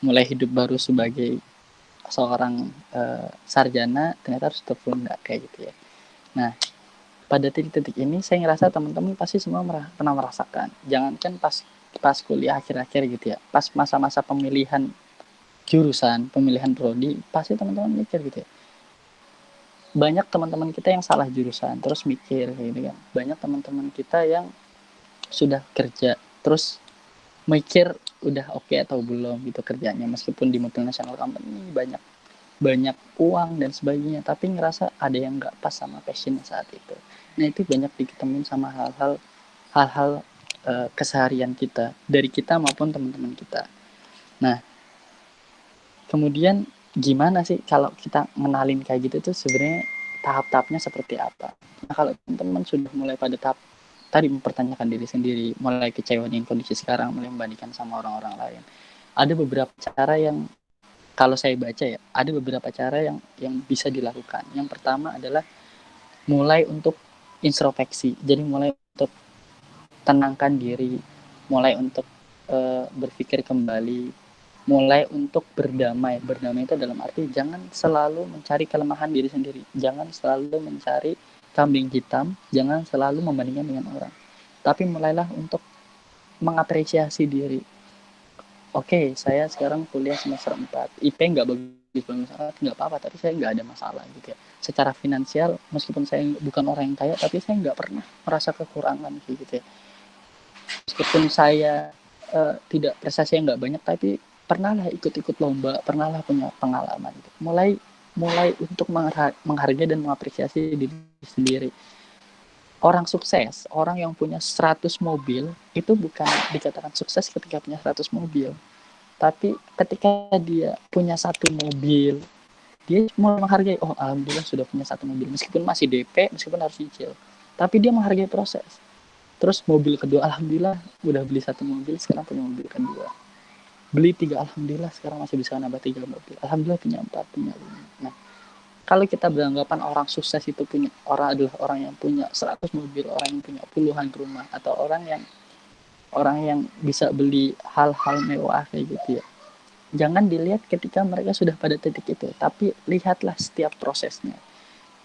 [SPEAKER 2] hidup baru sebagai seorang sarjana, ternyata harus tertunda kayak gitu ya. Nah, pada titik-titik ini saya ngerasa teman-teman pasti semua pernah merasakan. Jangankan pas pas kuliah akhir-akhir gitu ya, pas masa-masa pemilihan jurusan, pemilihan prodi, pasti teman-teman mikir gitu ya. Banyak teman-teman kita yang salah jurusan, terus mikir gitu kan. Banyak teman-teman kita yang sudah kerja, terus mikir udah oke atau belum gitu kerjanya, meskipun di multinational company banyak banyak uang dan sebagainya, tapi ngerasa ada yang nggak pas sama passionnya saat itu. Nah itu banyak diketemuin sama hal-hal keseharian kita, dari kita maupun teman-teman kita. Nah kemudian gimana sih kalau kita mengenalin kayak gitu tuh sebenarnya tahap-tahapnya seperti apa? Nah kalau teman-teman sudah mulai pada tahap tadi mempertanyakan diri sendiri, mulai kecewa dengan kondisi sekarang, mulai membandingkan sama orang-orang lain, ada beberapa cara yang kalau saya baca ya, ada beberapa cara yang bisa dilakukan. Yang pertama adalah mulai untuk introspeksi. Jadi mulai untuk tenangkan diri, mulai untuk berpikir kembali, mulai untuk berdamai. Berdamai itu dalam arti jangan selalu mencari kelemahan diri sendiri, jangan selalu mencari kambing hitam, jangan selalu membandingkan dengan orang. Tapi mulailah untuk mengapresiasi diri. Oke, saya sekarang kuliah semester 4. IP nggak bagus-bagus banget, nggak apa-apa, tapi saya nggak ada masalah gitu ya. Secara finansial, meskipun saya bukan orang yang kaya, tapi saya nggak pernah merasa kekurangan gitu ya. Meskipun saya tidak prestasi yang nggak banyak, tapi pernahlah ikut-ikut lomba, pernahlah punya pengalaman. Gitu. Mulai untuk menghargai dan mengapresiasi diri sendiri. Orang sukses, orang yang punya 100 mobil, itu bukan dikatakan sukses ketika punya 100 mobil. Tapi ketika dia punya 1 mobil, dia mulai menghargai, oh alhamdulillah sudah punya 1 mobil, meskipun masih DP, meskipun harus cicil, tapi dia menghargai proses. Terus mobil kedua, alhamdulillah udah beli 1 mobil, sekarang punya mobil kedua. Beli 3, alhamdulillah sekarang masih bisa nambah 3 mobil, alhamdulillah punya 4, punya 5. Nah kalau kita beranggapan orang sukses itu punya adalah orang yang punya 100 mobil, orang yang punya puluhan rumah, atau orang yang bisa beli hal-hal mewah kayak gitu ya, jangan dilihat ketika mereka sudah pada titik itu, tapi lihatlah setiap prosesnya.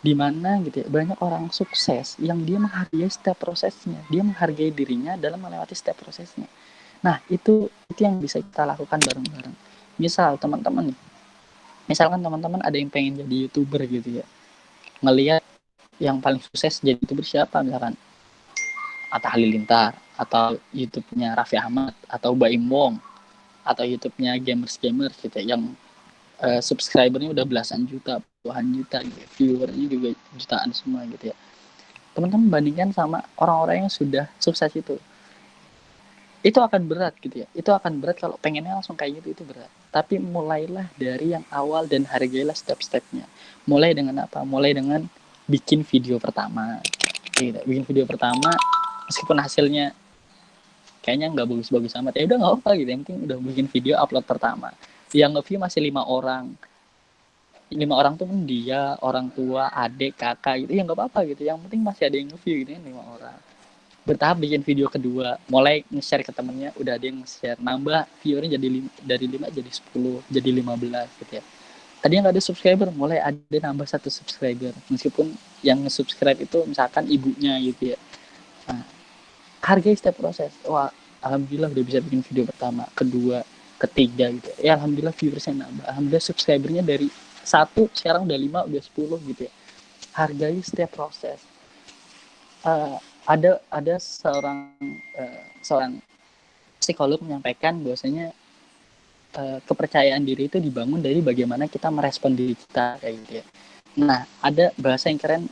[SPEAKER 2] Di mana gitu ya, banyak orang sukses yang dia menghargai setiap prosesnya, dia menghargai dirinya dalam melewati setiap prosesnya. Nah itu yang bisa kita lakukan bareng-bareng. Misal teman-teman nih, misalkan teman-teman ada yang pengen jadi YouTuber gitu ya, ngelihat yang paling sukses jadi YouTuber siapa, misalkan Atta Halilintar, atau YouTube-nya Raffi Ahmad, atau Baim Wong, atau YouTube-nya gamers gitu ya, yang subscribernya udah belasan juta, puluhan juta gitu, viewernya juga jutaan semua gitu ya. Teman-teman bandingkan sama orang-orang yang sudah sukses itu akan berat gitu ya. Itu akan berat kalau pengennya langsung kayak gitu, itu berat. Tapi mulailah dari yang awal dan hargailah step-stepnya. Mulai dengan apa? Mulai dengan bikin video pertama. Gitu. Bikin video pertama, meskipun hasilnya kayaknya nggak bagus-bagus amat, ya udah nggak apa gitu. Yang penting udah bikin video, upload pertama. Yang nge-view masih 5 orang. 5 orang tuh dia, orang tua, adik, kakak gitu, ya nggak apa-apa gitu. Yang penting masih ada yang nge-view gitu kan, 5 orang. Bertahap bikin video kedua, mulai nge-share ke temennya, udah ada yang nge-share, nambah viewernya jadi dari 5 jadi 10, jadi 15 gitu ya. Tadi yang nggak ada subscriber, mulai ada nambah 1 subscriber, meskipun yang nge-subscribe itu misalkan ibunya gitu ya. Nah, hargai setiap proses. Wah, alhamdulillah udah bisa bikin video pertama, kedua, ketiga gitu ya, alhamdulillah viewersnya nambah, alhamdulillah subscribernya dari 1 sekarang udah 5 udah 10 gitu ya. Hargai setiap proses. Ada seorang psikolog menyampaikan bahwasanya kepercayaan diri itu dibangun dari bagaimana kita merespon diri kita kayak gitu ya. Nah, ada bahasa yang keren,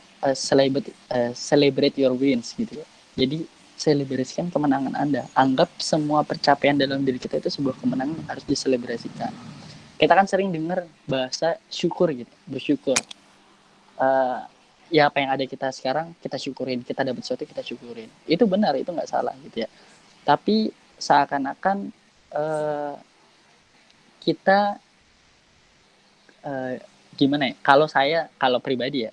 [SPEAKER 2] celebrate your wins gitu ya. Jadi selebrasikan kemenangan Anda. Anggap semua pencapaian dalam diri kita itu sebuah kemenangan yang harus diselebrasikan. Kita kan sering dengar bahasa syukur gitu, bersyukur. Uh, ya apa yang ada kita sekarang kita syukurin, kita dapat sesuatu kita syukurin. Itu benar, itu nggak salah gitu ya. Tapi seakan-akan kita uh, gimana ya? Kalau pribadi ya,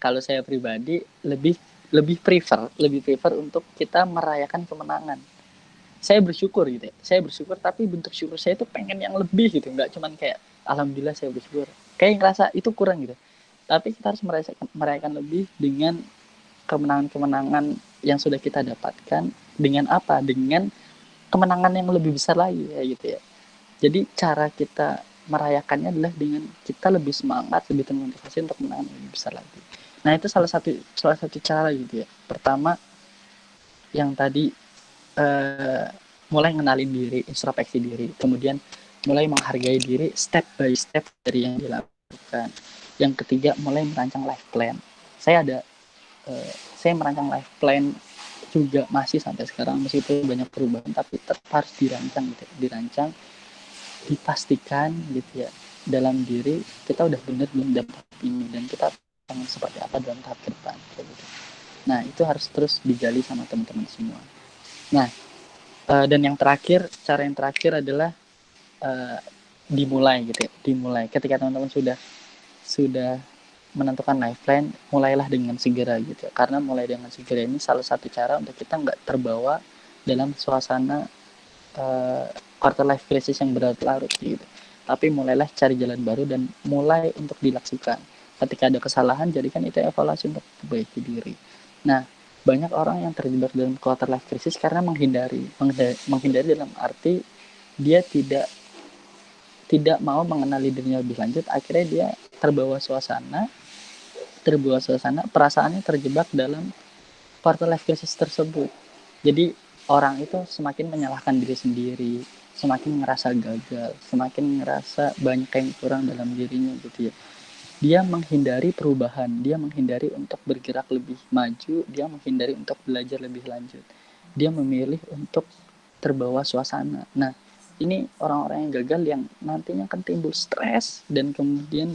[SPEAKER 2] kalau saya pribadi lebih prefer untuk kita merayakan kemenangan. Saya bersyukur gitu ya. Saya bersyukur tapi bentuk syukur saya itu pengen yang lebih gitu, nggak cuman kayak alhamdulillah saya bersyukur. Kayak ngerasa itu kurang gitu. Tapi kita harus merayakan lebih dengan kemenangan-kemenangan yang sudah kita dapatkan. Dengan apa? Dengan kemenangan yang lebih besar lagi ya gitu ya. Jadi cara kita merayakannya adalah dengan kita lebih semangat, lebih termotivasi untuk menang lebih besar lagi. Nah itu salah satu cara gitu ya. Pertama yang tadi mulai ngenalin diri, introspeksi diri, kemudian mulai menghargai diri step by step dari yang dilakukan. Yang ketiga mulai merancang life plan. Saya ada saya merancang life plan juga masih sampai sekarang meskipun banyak perubahan tapi tetap harus dirancang gitu, dirancang dipastikan gitu ya dalam diri kita udah bener belum dapat ini dan kita pengen seperti apa dalam tahap ke depan gitu. Nah itu harus terus digali sama teman-teman semua. Nah dan yang terakhir, cara yang terakhir adalah dimulai gitu ya, dimulai ketika teman-teman sudah menentukan life plan, mulailah dengan segera gitu ya. Karena mulai dengan segera ini salah satu cara untuk kita nggak terbawa dalam suasana quarter life crisis yang berlarut gitu. Tapi mulailah cari jalan baru dan mulai untuk dilakukan. Ketika ada kesalahan, jadikan itu evaluasi untuk perbaiki diri. Nah, banyak orang yang terjebak dalam quarter life crisis karena menghindari dalam arti dia tidak mau mengenali dirinya lebih lanjut, akhirnya dia terbawa suasana perasaannya terjebak dalam quarter life crisis tersebut. Jadi orang itu semakin menyalahkan diri sendiri, semakin ngerasa gagal, semakin ngerasa banyak yang kurang dalam dirinya gitu ya. Dia menghindari perubahan, dia menghindari untuk bergerak lebih maju, dia menghindari untuk belajar lebih lanjut. Dia memilih untuk terbawa suasana. Nah, ini orang-orang yang gagal yang nantinya akan timbul stres dan kemudian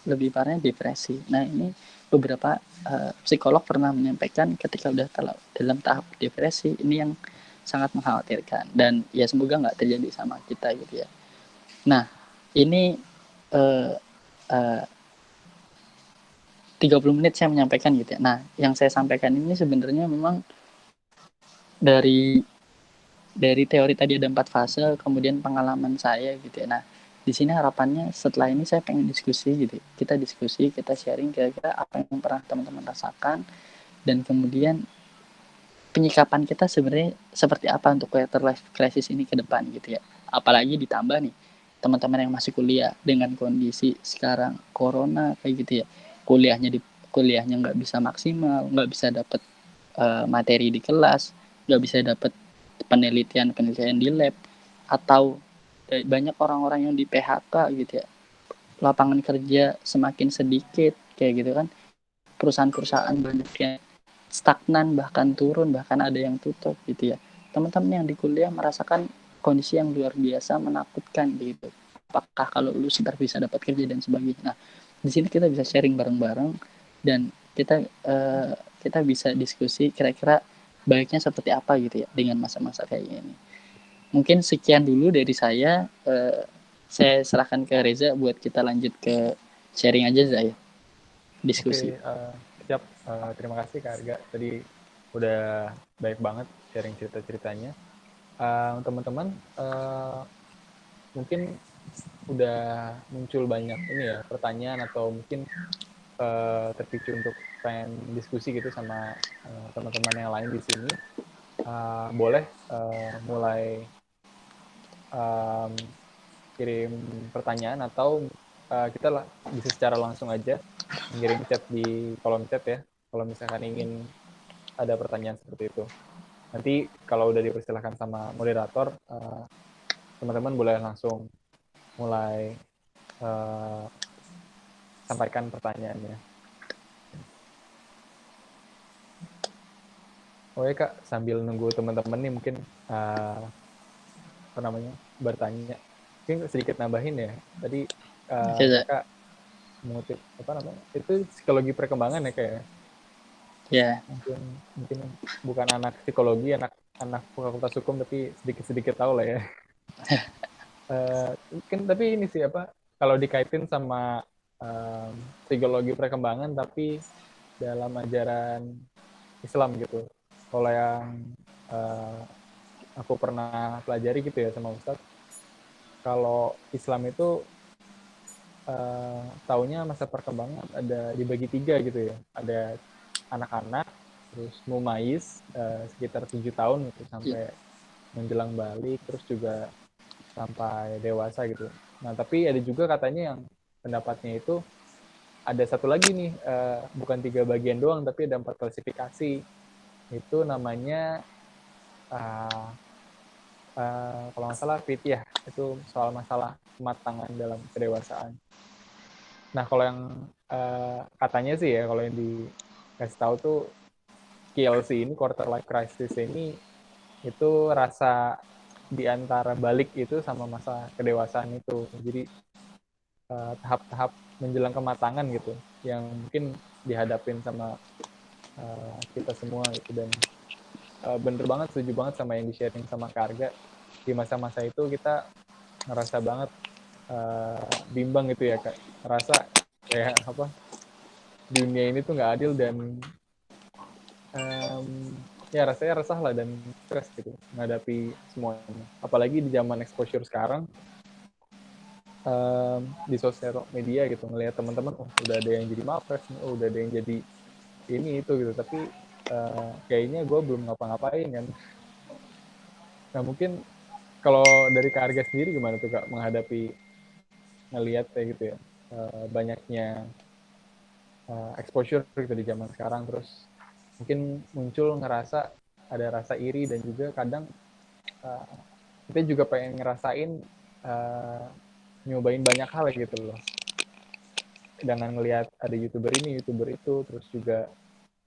[SPEAKER 2] lebih parahnya depresi. Nah, ini beberapa psikolog pernah menyampaikan ketika udah dalam tahap depresi, ini yang sangat mengkhawatirkan dan ya semoga nggak terjadi sama kita gitu ya. Nah, ini uh, uh, 30 menit saya menyampaikan gitu ya. Nah, yang saya sampaikan ini sebenarnya memang dari teori tadi ada 4 fase, kemudian pengalaman saya gitu ya. Nah, di sini harapannya setelah ini saya pengen diskusi gitu. Kita diskusi, kita sharing kira-kira apa yang pernah teman-teman rasakan dan kemudian penyikapan kita sebenarnya seperti apa untuk quarter life crisis ini ke depan gitu ya. Apalagi ditambah nih teman-teman yang masih kuliah dengan kondisi sekarang corona kayak gitu ya. Kuliahnya nggak bisa maksimal, nggak bisa dapat materi di kelas, nggak bisa dapat penelitian di lab, atau banyak orang-orang yang di PHK gitu ya. Lapangan kerja semakin sedikit kayak gitu kan. Perusahaan-perusahaan banyak yang stagnan bahkan turun, bahkan ada yang tutup gitu ya. Teman-teman yang di kuliah merasakan kondisi yang luar biasa menakutkan gitu. Apakah kalau lulus ntar bisa dapat kerja dan sebagainya. Nah, di sini kita bisa sharing bareng-bareng dan kita bisa diskusi kira-kira baiknya seperti apa gitu ya dengan masa-masa kayak gini. Mungkin sekian dulu dari saya. Saya serahkan ke Reza buat kita lanjut ke sharing aja Zaya, diskusi.
[SPEAKER 1] Oke, siap. Terima kasih Kak Arga. Tadi udah baik banget sharing cerita-ceritanya. Teman-teman, mungkin udah muncul banyak ini ya pertanyaan atau mungkin terpicu untuk pengen diskusi gitu sama teman-teman yang lain di sini. Boleh mulai um, kirim pertanyaan atau kita lah bisa secara langsung aja mengirim chat di kolom chat ya, kalau misalkan ingin ada pertanyaan seperti itu. Nanti kalau udah dipersilahkan sama moderator, teman-teman boleh langsung mulai sampaikan pertanyaannya. Oke Kak, sambil nunggu teman-teman nih mungkin apa namanya bertanya, mungkin sedikit nambahin ya. Tadi Kakak mengutip apa namanya itu psikologi perkembangan ya kayak
[SPEAKER 2] ya.
[SPEAKER 1] Mungkin bukan anak psikologi, anak fakultas hukum, tapi sedikit tahu lah ya. Mungkin tapi ini sih apa kalau dikaitin sama psikologi perkembangan tapi dalam ajaran Islam gitu. Kalau yang aku pernah pelajari gitu ya sama Ustadz, kalau Islam itu taunya masa perkembangan ada dibagi 3 gitu ya. Ada anak-anak, terus mumayyiz sekitar 7 tahun gitu sampai menjelang balik, terus juga sampai dewasa gitu. Nah, tapi ada juga katanya yang pendapatnya itu ada satu lagi nih, bukan 3 bagian doang, tapi ada 4 klasifikasi. Itu namanya kalau nggak salah fityah, itu soal masalah kematangan dalam kedewasaan. Nah, kalau yang katanya sih ya, kalau yang dikasih tahu tuh KLC ini, quarter life crisis ini, itu rasa di antara balik itu sama masa kedewasaan itu. Jadi tahap-tahap menjelang kematangan gitu, yang mungkin dihadapin sama kita semua gitu. Dan bener banget, setuju banget sama yang di-sharing sama Karga. Di masa-masa itu kita ngerasa banget bimbang gitu ya Kak. Ngerasa kayak apa, dunia ini tuh nggak adil dan ya rasanya resah lah dan stres gitu menghadapi semuanya. Apalagi di zaman exposure sekarang, di sosial media gitu, ngelihat teman-teman, oh udah ada yang jadi mapres, oh udah ada yang jadi ini itu gitu, tapi kayaknya gue belum ngapa-ngapain kan. Nah mungkin kalau dari Kak Arga sendiri gimana tuh Kak menghadapi, ngelihat kayak gitu ya, banyaknya exposure gitu di zaman sekarang, terus mungkin muncul ngerasa ada rasa iri dan juga kadang kita juga pengen ngerasain nyobain banyak hal gitu loh, dengan ngelihat ada youtuber ini youtuber itu, terus juga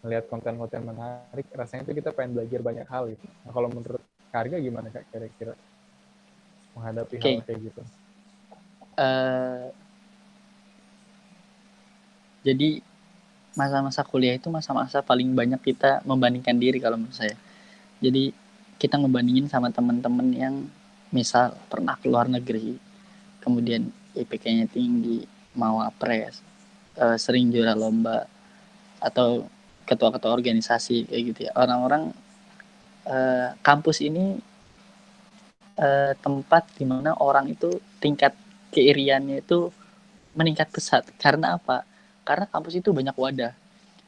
[SPEAKER 1] ngelihat konten-konten menarik, rasanya itu kita pengen belajar banyak hal gitu. Nah kalau menurut Karga gimana Kak kira-kira menghadapi hal
[SPEAKER 2] Oke.
[SPEAKER 1] kayak gitu?
[SPEAKER 2] Jadi masa-masa kuliah itu masa-masa paling banyak kita membandingkan diri kalau menurut saya. Jadi kita ngebandingin sama teman-teman yang misal pernah ke luar negeri, kemudian IPK-nya tinggi, mau apres, sering juara lomba, atau ketua-ketua organisasi kayak gitu ya. Orang-orang kampus ini tempat dimana orang itu tingkat keiriannya itu meningkat pesat. Karena apa? Karena kampus itu banyak wadah.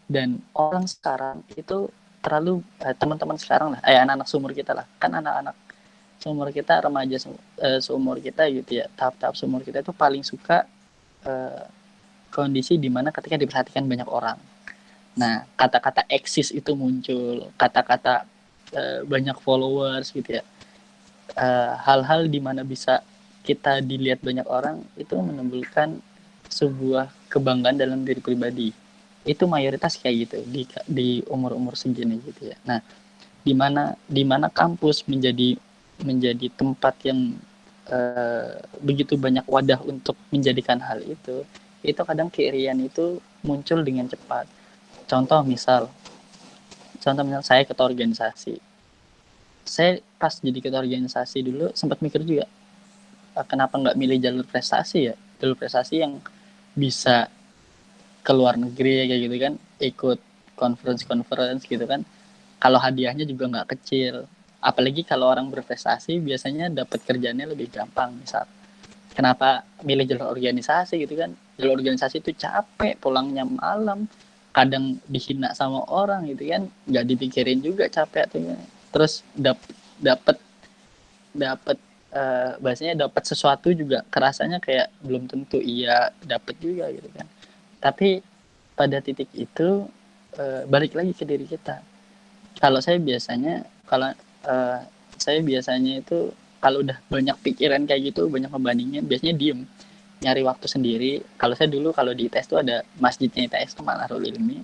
[SPEAKER 2] Dan orang sekarang itu terlalu teman-teman sekarang lah, anak-anak seumur kita lah, kan anak-anak seumur kita, remaja seumur kita gitu ya, tahap-tahap seumur kita itu paling suka kondisi dimana ketika diperhatikan banyak orang. Nah, kata-kata eksis itu muncul, kata-kata banyak followers gitu ya, hal-hal dimana bisa kita dilihat banyak orang itu menimbulkan sebuah kebanggaan dalam diri pribadi. Itu mayoritas kayak gitu di umur-umur segini gitu ya. Nah, di mana kampus menjadi tempat yang begitu banyak wadah untuk menjadikan hal itu kadang keirian itu muncul dengan cepat. Contoh misal saya ketua organisasi. Saya pas jadi ketua organisasi dulu sempat mikir juga, kenapa nggak milih jalur prestasi ya, jalur prestasi yang bisa ke luar negeri kayak gitu kan, ikut conference gitu kan, kalau hadiahnya juga nggak kecil, apalagi kalau orang berprestasi biasanya dapat kerjanya lebih gampang. Misal kenapa milih jalur organisasi gitu kan, jalur organisasi itu capek, pulangnya malam, kadang dihina sama orang gitu kan, nggak dipikirin juga capek tuh, terus dapat dapat bahasanya dapat sesuatu juga kerasanya kayak belum tentu iya dapat juga gitu kan. Tapi pada titik itu balik lagi ke diri kita. Kalau saya biasanya kalau eh, saya biasanya itu kalau udah banyak pikiran kayak gitu, banyak ngebandingin, biasanya diem, nyari waktu sendiri. Kalau saya dulu kalau di ITS tuh ada masjidnya ITS tuh Manarul Ilmi.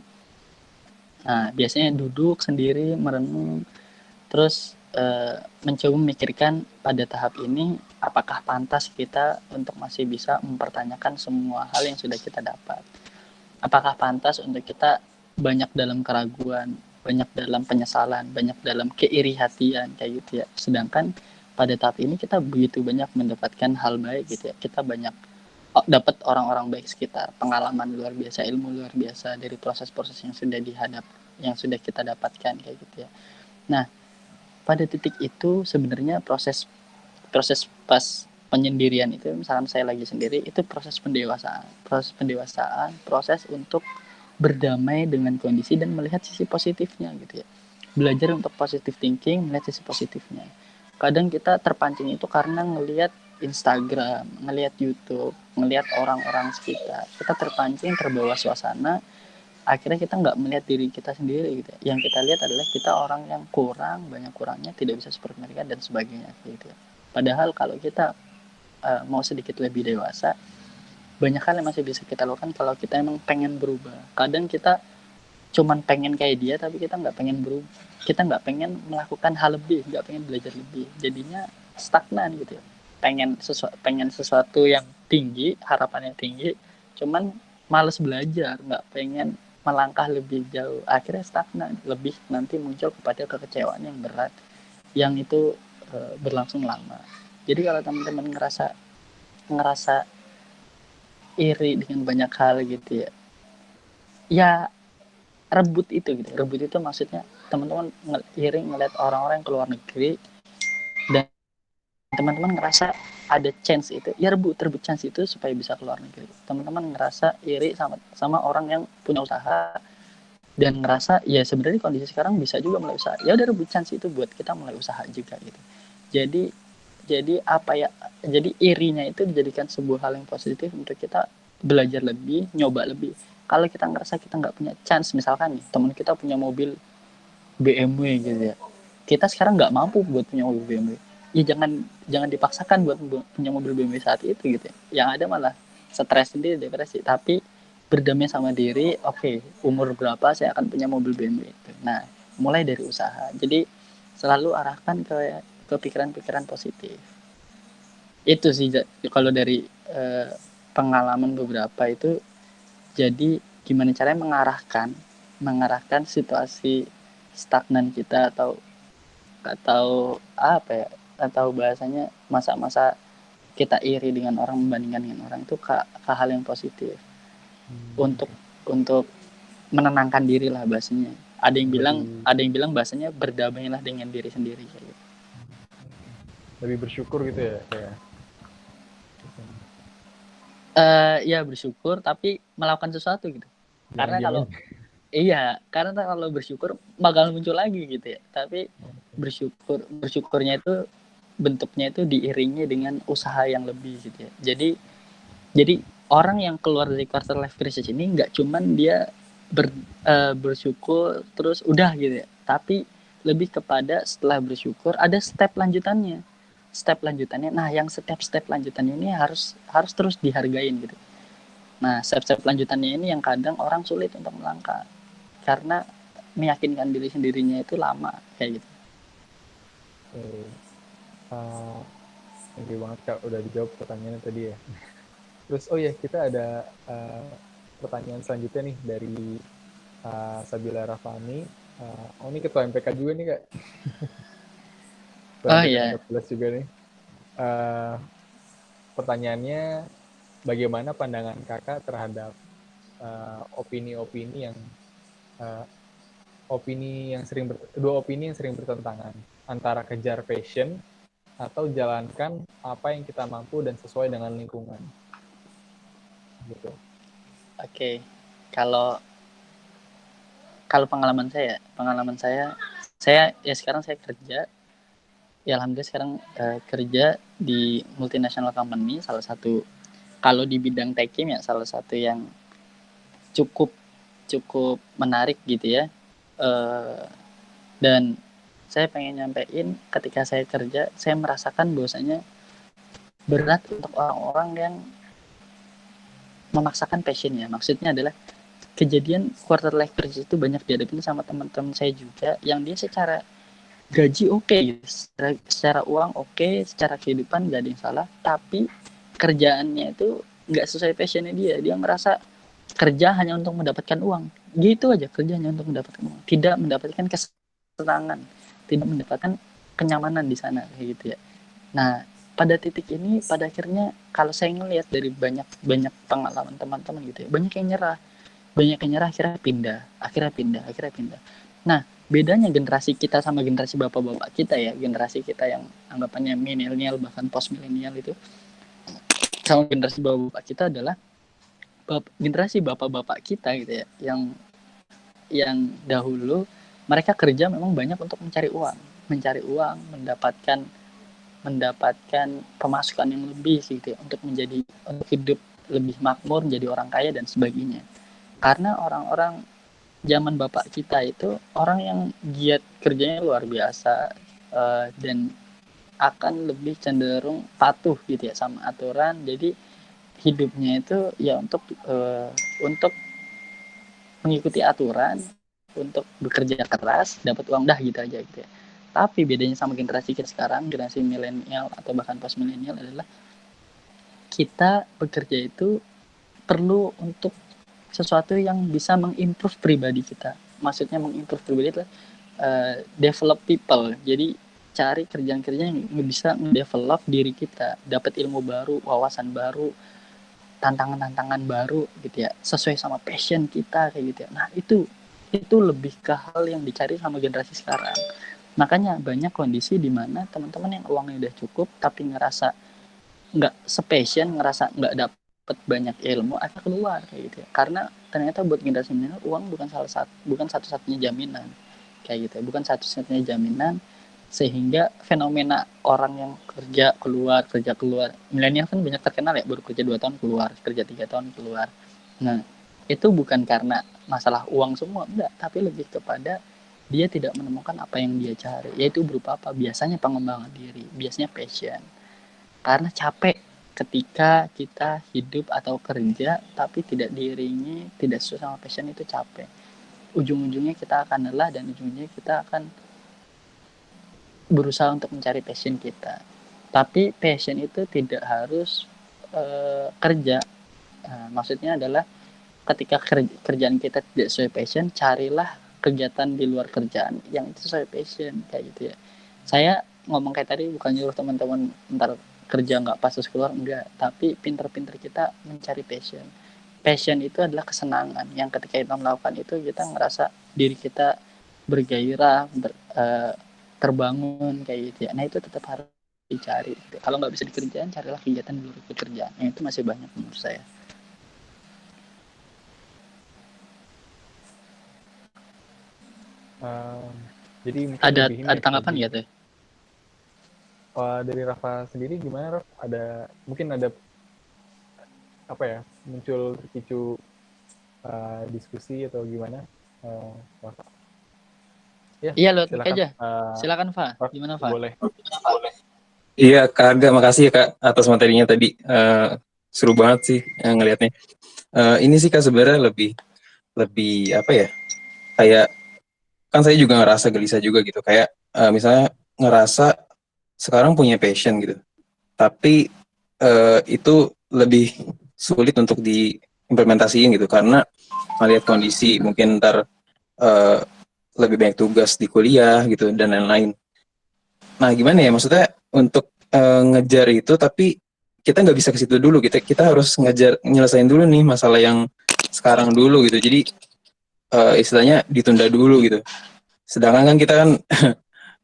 [SPEAKER 2] Nah, biasanya duduk sendiri merenung, terus mencoba memikirkan pada tahap ini apakah pantas kita untuk masih bisa mempertanyakan semua hal yang sudah kita dapat. Apakah pantas untuk kita banyak dalam keraguan, banyak dalam penyesalan, banyak dalam keiri hatian kayak gitu ya. Sedangkan pada tahap ini kita begitu banyak mendapatkan hal baik gitu ya. Kita banyak dapat orang-orang baik sekitar, pengalaman luar biasa, ilmu luar biasa dari proses-proses yang sudah yang sudah kita dapatkan kayak gitu ya. Nah, pada titik itu sebenarnya proses proses pas penyendirian itu, misalkan saya lagi sendiri, itu proses pendewasaan, proses untuk berdamai dengan kondisi dan melihat sisi positifnya gitu ya, belajar untuk positive thinking, melihat sisi positifnya. Kadang kita terpancing itu karena ngelihat Instagram, ngelihat YouTube, ngelihat orang-orang sekitar, kita terpancing, terbawa suasana, akhirnya kita nggak melihat diri kita sendiri gitu ya. Yang kita lihat adalah kita orang yang kurang, banyak kurangnya, tidak bisa seperti mereka dan sebagainya gitu ya. Padahal kalau kita mau sedikit lebih dewasa, banyak hal yang masih bisa kita lakukan kalau kita emang pengen berubah. Kadang kita cuman pengen kayak dia tapi kita nggak pengen berubah, kita nggak pengen melakukan hal lebih, nggak pengen belajar lebih, jadinya stagnan gitu ya. Pengen sesuatu yang tinggi, harapannya tinggi, cuman males belajar, nggak pengen melangkah lebih jauh, akhirnya stagnan, lebih nanti muncul kepada kekecewaan yang berat, yang itu berlangsung lama. Jadi kalau teman-teman ngerasa ngerasa iri dengan banyak hal gitu ya, ya rebut itu gitu. Rebut itu maksudnya teman-teman iri ngeliat orang-orang yang keluar negeri dan teman-teman ngerasa ada chance itu, ya rebut chance itu supaya bisa keluar negeri. Teman-teman ngerasa iri sama sama orang yang punya usaha dan ngerasa ya sebenarnya kondisi sekarang bisa juga mulai usaha, ya udah rebut chance itu buat kita mulai usaha juga gitu. Jadi jadi apa ya, jadi irinya itu dijadikan sebuah hal yang positif untuk kita belajar lebih, nyoba lebih. Kalau kita ngerasa kita nggak punya chance, misalkan nih teman kita punya mobil BMW gitu ya, kita sekarang nggak mampu buat punya mobil BMW, ya jangan jangan dipaksakan buat punya mobil BMW saat itu gitu ya. Yang ada malah stres sendiri, depresi. Tapi berdamai sama diri, oke, umur berapa saya akan punya mobil BMW itu. Nah, mulai dari usaha. Jadi selalu arahkan ke pikiran-pikiran positif. Itu sih kalau dari eh, pengalaman beberapa itu. Jadi gimana caranya mengarahkan situasi stagnan kita, atau apa ya, atau bahasanya masa-masa kita iri dengan orang, membandingkan dengan orang itu ke hal yang positif, untuk untuk menenangkan diri lah bahasanya. Ada yang bilang
[SPEAKER 1] lebih
[SPEAKER 2] ada yang bilang bahasanya berdamailah dengan diri sendiri kayak gitu.
[SPEAKER 1] lebih bersyukur gitu ya kayak.
[SPEAKER 2] Ya bersyukur tapi melakukan sesuatu gitu.
[SPEAKER 1] Jangan
[SPEAKER 2] Karena
[SPEAKER 1] diam
[SPEAKER 2] kalau
[SPEAKER 1] aja.
[SPEAKER 2] Iya, karena kalau bersyukur bakal muncul lagi gitu ya. Tapi bersyukurnya itu bentuknya itu diiringi dengan usaha yang lebih gitu ya. Jadi orang yang keluar dari quarter life crisis ini nggak cuman dia bersyukur terus udah gitu ya. Tapi lebih kepada setelah bersyukur ada step lanjutannya. Step lanjutannya. Nah, yang step lanjutannya ini harus harus terus dihargain gitu. Nah, step-step lanjutannya ini yang kadang orang sulit untuk melangkah karena meyakinkan diri sendirinya itu lama kayak gitu.
[SPEAKER 1] Uh, Thank you banget Kak udah dijawab pertanyaannya tadi ya. Terus oh ya kita ada pertanyaan selanjutnya nih dari Sabila Rafani. Oh ini ketua MPK juga nih Kak. Ketua
[SPEAKER 2] Oh
[SPEAKER 1] MPK
[SPEAKER 2] ya,
[SPEAKER 1] 14 juga nih. Uh, Pertanyaannya bagaimana pandangan Kakak terhadap opini-opini yang uh, dua opini yang sering bertentangan antara kejar passion atau jalankan apa yang kita mampu dan sesuai dengan lingkungan gitu.
[SPEAKER 2] oke. Kalau kalau pengalaman saya ya sekarang saya kerja Ya alhamdulillah sekarang kerja di multinational company, salah satu kalau di bidang tekim ya salah satu yang cukup cukup menarik gitu ya. Eh, dan saya pengen nyampein ketika saya kerja, saya merasakan bahwasanya berat untuk orang-orang yang memaksakan passionnya. Maksudnya adalah kejadian quarter life crisis itu banyak dihadapin sama teman-teman saya juga yang dia secara gaji oke, secara uang oke, secara kehidupan gak ada yang salah, tapi kerjaannya itu nggak sesuai passionnya dia merasa kerja hanya untuk mendapatkan uang, gitu aja, kerja hanya untuk mendapatkan uang, tidak mendapatkan kesenangan, tidak mendapatkan kenyamanan di sana kayak gitu ya. Nah pada titik ini pada akhirnya kalau saya ngelihat dari banyak banyak pengalaman teman-teman gitu ya, banyak yang nyerah akhirnya pindah. Nah bedanya generasi kita sama generasi bapak-bapak kita ya, generasi kita yang anggapannya milenial bahkan post milenial itu sama generasi bapak-bapak kita adalah generasi bapak-bapak kita gitu ya, yang dahulu mereka kerja memang banyak untuk mencari uang, mendapatkan pemasukan yang lebih gitu ya, untuk hidup lebih makmur, menjadi orang kaya dan sebagainya. Karena orang-orang zaman bapak kita itu orang yang giat kerjanya luar biasa, dan akan lebih cenderung patuh gitu ya sama aturan. Jadi hidupnya itu ya untuk mengikuti aturan, untuk bekerja keras, dapat uang dah gitu aja gitu ya. Tapi bedanya sama generasi kita sekarang, generasi milenial atau bahkan post milenial adalah kita bekerja itu perlu untuk sesuatu yang bisa mengimprove pribadi kita. Maksudnya mengimprove pribadi adalah develop people. Jadi cari kerjaan-kerjaan yang bisa mendevelop diri kita, dapat ilmu baru, wawasan baru, tantangan-tantangan baru gitu ya, sesuai sama passion kita kayak gitu ya. Nah itu lebih ke hal yang dicari sama generasi sekarang. Makanya banyak kondisi di mana teman-teman yang uangnya udah cukup tapi ngerasa nggak sepassion, ngerasa nggak dapet banyak ilmu, akhirnya keluar kayak gitu ya. Karena ternyata buat generasi milenial uang bukan satu-satunya jaminan kayak gitu ya, bukan satu-satunya jaminan, sehingga fenomena orang yang kerja keluar milenial kan banyak terkenal ya, baru kerja 2 tahun keluar, kerja 3 tahun keluar. Nah itu bukan karena masalah uang semua, enggak, tapi lebih kepada dia tidak menemukan apa yang dia cari, yaitu berupa apa, biasanya pengembangan diri, biasanya passion. Karena capek ketika kita hidup atau kerja tapi tidak diiringi, tidak sesuai sama passion, itu capek. Ujung-ujungnya kita akan lelah dan ujungnya kita akan berusaha untuk mencari passion kita. Tapi passion itu tidak harus kerja. Nah, maksudnya adalah ketika kerjaan kita tidak sesuai passion, carilah kegiatan di luar kerjaan yang itu sesuai passion kayak gitu ya. Saya ngomong kayak tadi bukan nyuruh teman-teman ntar kerja nggak pas terus keluar, enggak, tapi pinter-pinter kita mencari passion itu adalah kesenangan yang ketika kita melakukan itu kita ngerasa diri kita bergairah, terbangun kayak gitu ya. Nah itu tetap harus dicari gitu. Kalau nggak bisa di kerjaan, carilah kegiatan di luar pekerjaan, yang itu masih banyak menurut saya.
[SPEAKER 1] Uh, jadi mungkin
[SPEAKER 2] ada
[SPEAKER 1] lebih ini
[SPEAKER 2] ada
[SPEAKER 1] ya,
[SPEAKER 2] tanggapan
[SPEAKER 1] lebih
[SPEAKER 2] nggak tuh?
[SPEAKER 1] dari Rafa sendiri gimana, Raf? Mungkin ada apa ya, muncul terpicu diskusi atau gimana, Rafa? Ya,
[SPEAKER 2] Iya lewat mic
[SPEAKER 1] silakan.
[SPEAKER 2] aja. Silakan Fa,
[SPEAKER 1] Raf,
[SPEAKER 2] gimana Fa?
[SPEAKER 1] boleh.
[SPEAKER 3] Iya, Kak Aga, makasih ya Kak atas materinya tadi. Seru banget sih ngelihatnya. Ini sih Kak sebenarnya lebih lebih apa ya? Kayak kan saya juga ngerasa gelisah juga gitu. Kayak misalnya ngerasa sekarang punya passion gitu, tapi itu lebih sulit untuk diimplementasiin gitu karena melihat kondisi mungkin ntar eh, lebih banyak tugas di kuliah gitu dan lain-lain. Nah, gimana ya maksudnya untuk ngejar itu, tapi kita nggak bisa ke situ dulu. Kita harus ngejar nyelesain dulu nih masalah yang sekarang dulu gitu. Jadi istilahnya ditunda dulu gitu. Sedangkan kan kita kan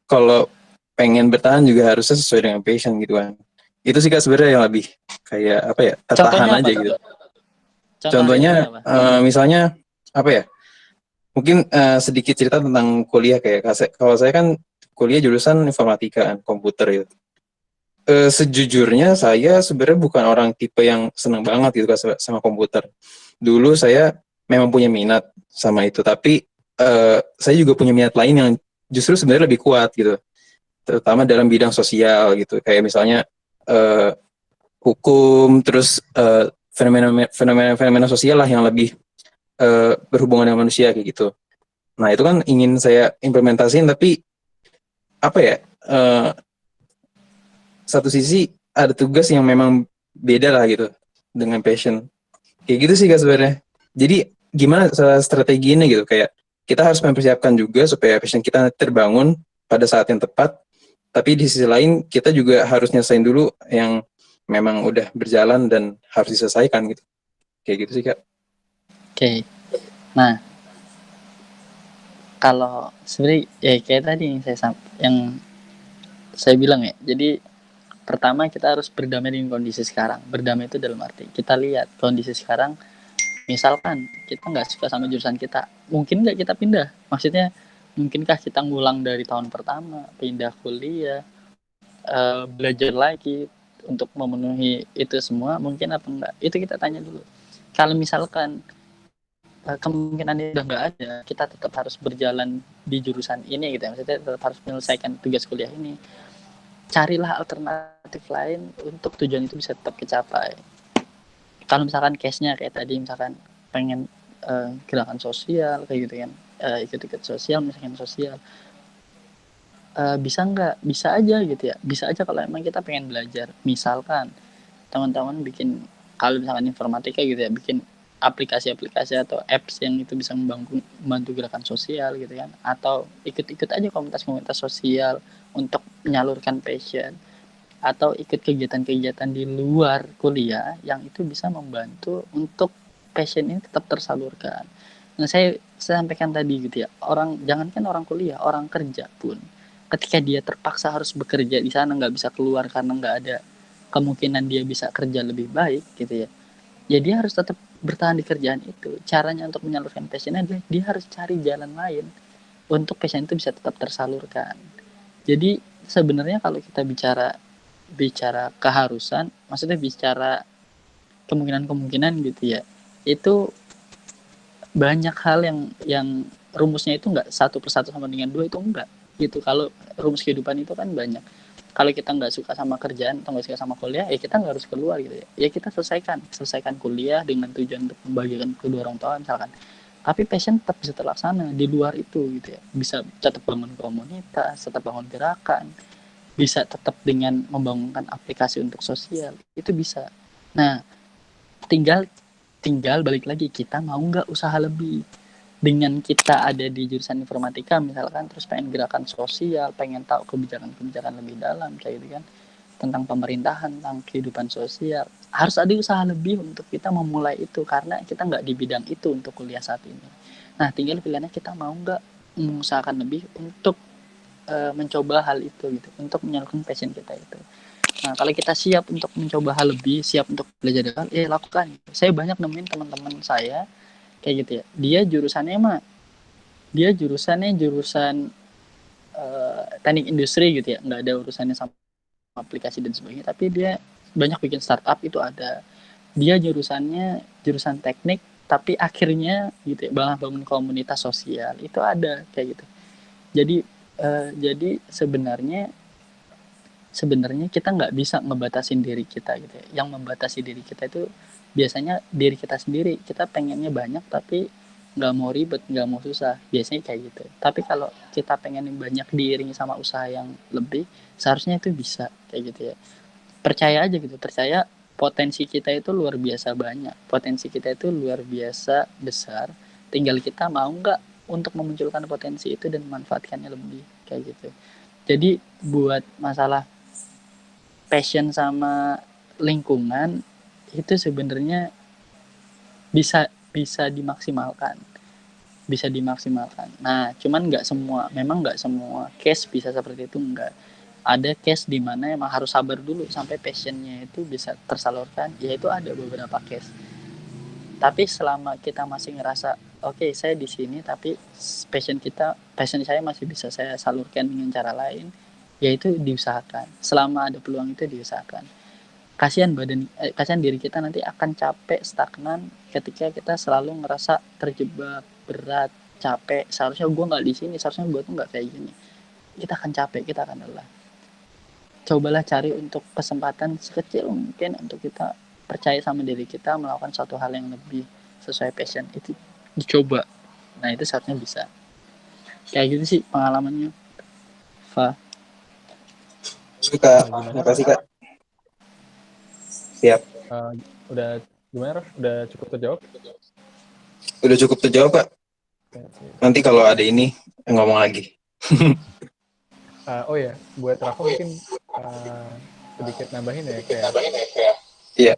[SPEAKER 3] kalau pengen bertahan juga harusnya sesuai dengan passion gitu kan. Itu sih Kak sebenarnya yang lebih kayak apa ya, tertahan
[SPEAKER 2] Contohnya apa
[SPEAKER 3] aja
[SPEAKER 2] tuh?
[SPEAKER 3] gitu. Contohnya
[SPEAKER 2] Contohnya apa?
[SPEAKER 3] misalnya apa ya? Mungkin sedikit cerita tentang kuliah kayak kalau saya kan kuliah jurusan informatika komputer gitu. Sejujurnya saya sebenarnya bukan orang tipe yang senang banget gitu sama komputer. Dulu saya memang punya minat sama itu, tapi saya juga punya minat lain yang justru sebenarnya lebih kuat gitu, terutama dalam bidang sosial gitu, kayak misalnya hukum, terus fenomena sosial lah yang lebih berhubungan dengan manusia kayak gitu. Nah itu kan ingin saya implementasiin, tapi apa ya, satu sisi ada tugas yang memang beda lah gitu dengan passion. Kayak gitu sih Kak sebenarnya. Jadi gimana strateginya gitu, kayak kita harus mempersiapkan juga supaya passion kita terbangun pada saat yang tepat, tapi di sisi lain kita juga harus nyelesain dulu yang memang udah berjalan dan harus diselesaikan gitu. Kayak gitu sih Kak.
[SPEAKER 2] Oke. Nah, kalau sebenarnya ya kayak tadi yang saya bilang ya. Jadi pertama kita harus berdamai dengan kondisi sekarang. Berdamai itu dalam arti kita lihat kondisi sekarang. Misalkan kita nggak suka sama jurusan kita, mungkin nggak kita pindah. Maksudnya, mungkinkah kita ngulang dari tahun pertama, pindah kuliah, belajar lagi untuk memenuhi itu semua, mungkin apa enggak? Itu kita tanya dulu. Kalau misalkan kemungkinan itu udah nggak ada, kita tetap harus berjalan di jurusan ini gitu ya. Maksudnya tetap harus menyelesaikan tugas kuliah ini. Carilah alternatif lain untuk tujuan itu bisa tetap kecapai. Kalau misalkan case-nya kayak tadi, misalkan pengen gerakan sosial kayak gitu kan, ikut-ikut sosial, misalkan sosial, bisa nggak? Bisa aja gitu ya. Bisa aja kalau emang kita pengen belajar. Misalkan teman-teman bikin, kalau misalkan informatika gitu ya, bikin aplikasi-aplikasi atau apps yang itu bisa membantu gerakan sosial gitu kan, atau ikut-ikut aja komunitas-komunitas sosial untuk menyalurkan passion, atau ikut kegiatan-kegiatan di luar kuliah yang itu bisa membantu untuk passion ini tetap tersalurkan. Nah, saya sampaikan tadi gitu ya, jangankan orang kuliah, orang kerja pun ketika dia terpaksa harus bekerja di sana, nggak bisa keluar karena nggak ada kemungkinan dia bisa kerja lebih baik gitu ya, ya dia harus tetap bertahan di kerjaan itu. Caranya untuk menyalurkan passionnya adalah dia harus cari jalan lain untuk passion itu bisa tetap tersalurkan. Jadi sebenarnya kalau kita bicara keharusan, maksudnya bicara kemungkinan-kemungkinan gitu ya, itu banyak hal yang rumusnya itu nggak satu persatu sama dengan dua, itu enggak gitu. Kalau rumus kehidupan itu kan banyak. Kalau kita nggak suka sama kerjaan atau nggak suka sama kuliah, ya kita nggak harus keluar gitu ya. Ya kita selesaikan kuliah dengan tujuan untuk membahagiakan kedua orang tua misalkan. Tapi passion tetap bisa terlaksana di luar itu gitu ya. Bisa tetap bangun komunitas, tetap bangun gerakan, bisa tetap dengan membangunkan aplikasi untuk sosial, itu bisa. Nah, tinggal balik lagi, kita mau nggak usaha lebih. Dengan kita ada di jurusan informatika misalkan, terus pengen gerakan sosial, pengen tahu kebijakan-kebijakan lebih dalam kayak gitu kan, tentang pemerintahan, tentang kehidupan sosial, harus ada usaha lebih untuk kita memulai itu, karena kita nggak di bidang itu untuk kuliah saat ini. Nah, tinggal pilihannya kita mau nggak mengusahakan lebih untuk mencoba hal itu gitu, untuk menyalurkan passion kita itu. Nah, kalau kita siap untuk mencoba hal lebih, siap untuk belajar hal, ya lakukan. Saya banyak nemuin teman-teman saya kayak gitu ya. Dia jurusannya jurusan teknik industri gitu ya, nggak ada urusannya sama aplikasi dan sebagainya. Tapi dia banyak bikin startup, itu ada. Dia jurusan teknik, tapi akhirnya gitu ya, bangun komunitas sosial, itu ada kayak gitu. Jadi sebenarnya kita nggak bisa ngebatasin diri kita gitu ya. Yang membatasi diri kita itu biasanya diri kita sendiri. Kita pengennya banyak tapi nggak mau ribet, nggak mau susah, biasanya kayak gitu. Tapi kalau kita pengen banyak diiringi sama usaha yang lebih, seharusnya itu bisa kayak gitu ya. Percaya aja gitu, percaya potensi kita itu luar biasa banyak, potensi kita itu luar biasa besar, tinggal kita mau nggak untuk memunculkan potensi itu dan memanfaatkannya lebih kayak gitu. Jadi buat masalah passion sama lingkungan itu sebenarnya bisa bisa dimaksimalkan, Nah, cuman memang nggak semua case bisa seperti itu, nggak. Ada case di mana emang harus sabar dulu sampai passionnya itu bisa tersalurkan, yaitu ada beberapa case. Tapi selama kita masih ngerasa oke, saya di sini tapi passion saya masih bisa saya salurkan dengan cara lain, yaitu diusahakan. Selama ada peluang itu diusahakan. Kasihan diri kita nanti akan capek, stagnan ketika kita selalu ngerasa terjebak, berat, capek. Seharusnya gue nggak di sini, seharusnya gue tuh nggak kayak gini. Kita akan capek, kita akan lelah. Cobalah cari untuk kesempatan sekecil mungkin untuk kita percaya sama diri kita, melakukan suatu hal yang lebih sesuai passion, itu dicoba. Nah itu saatnya bisa. Kayak gitu sih pengalamannya, Fa.
[SPEAKER 3] Oke, Kak.
[SPEAKER 1] Gimana?
[SPEAKER 3] Makasih, Kak. Siap.
[SPEAKER 1] Udah gimana? Raf? Udah cukup terjawab?
[SPEAKER 3] Udah cukup terjawab, Kak. Nanti kalau ada ini ngomong lagi.
[SPEAKER 1] Oh ya, buat Rafa mungkin sedikit nambahin ya kayak.
[SPEAKER 3] Iya.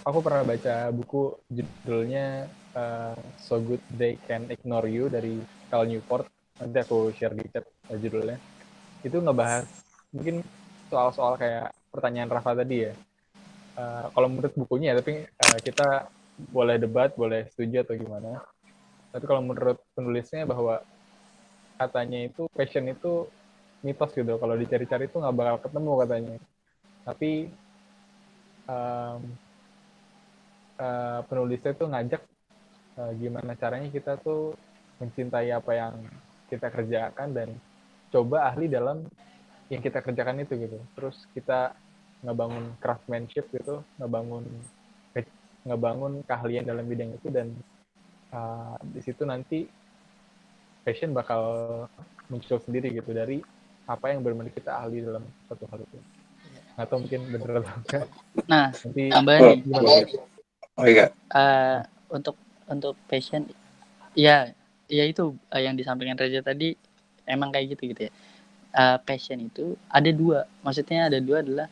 [SPEAKER 1] Aku pernah baca buku judulnya So Good They Can Ignore You dari Cal Newport. Nanti aku share di chat judulnya. Itu ngebahas mungkin soal-soal kayak pertanyaan Rafa tadi ya. Kalau menurut bukunya, tapi kita boleh debat, boleh setuju atau gimana. Tapi kalau menurut penulisnya bahwa katanya itu passion itu mitos gitu. Kalau dicari-cari itu nggak bakal ketemu katanya. Tapi penulisnya tuh ngajak gimana caranya kita tuh mencintai apa yang kita kerjakan dan coba ahli dalam yang kita kerjakan itu gitu. Terus kita ngebangun craftsmanship gitu, ngebangun keahlian dalam bidang itu dan di situ nanti passion bakal muncul sendiri gitu dari apa yang benar-benar kita ahli dalam satu hal itu. Atau mungkin bener atau enggak.
[SPEAKER 2] Nah,
[SPEAKER 1] Nanti
[SPEAKER 2] tambahan nih.
[SPEAKER 3] Oke, Kak.
[SPEAKER 2] Untuk passion, ya itu yang disampaikan Reza tadi emang kayak gitu ya. Passion itu ada dua. Maksudnya ada dua adalah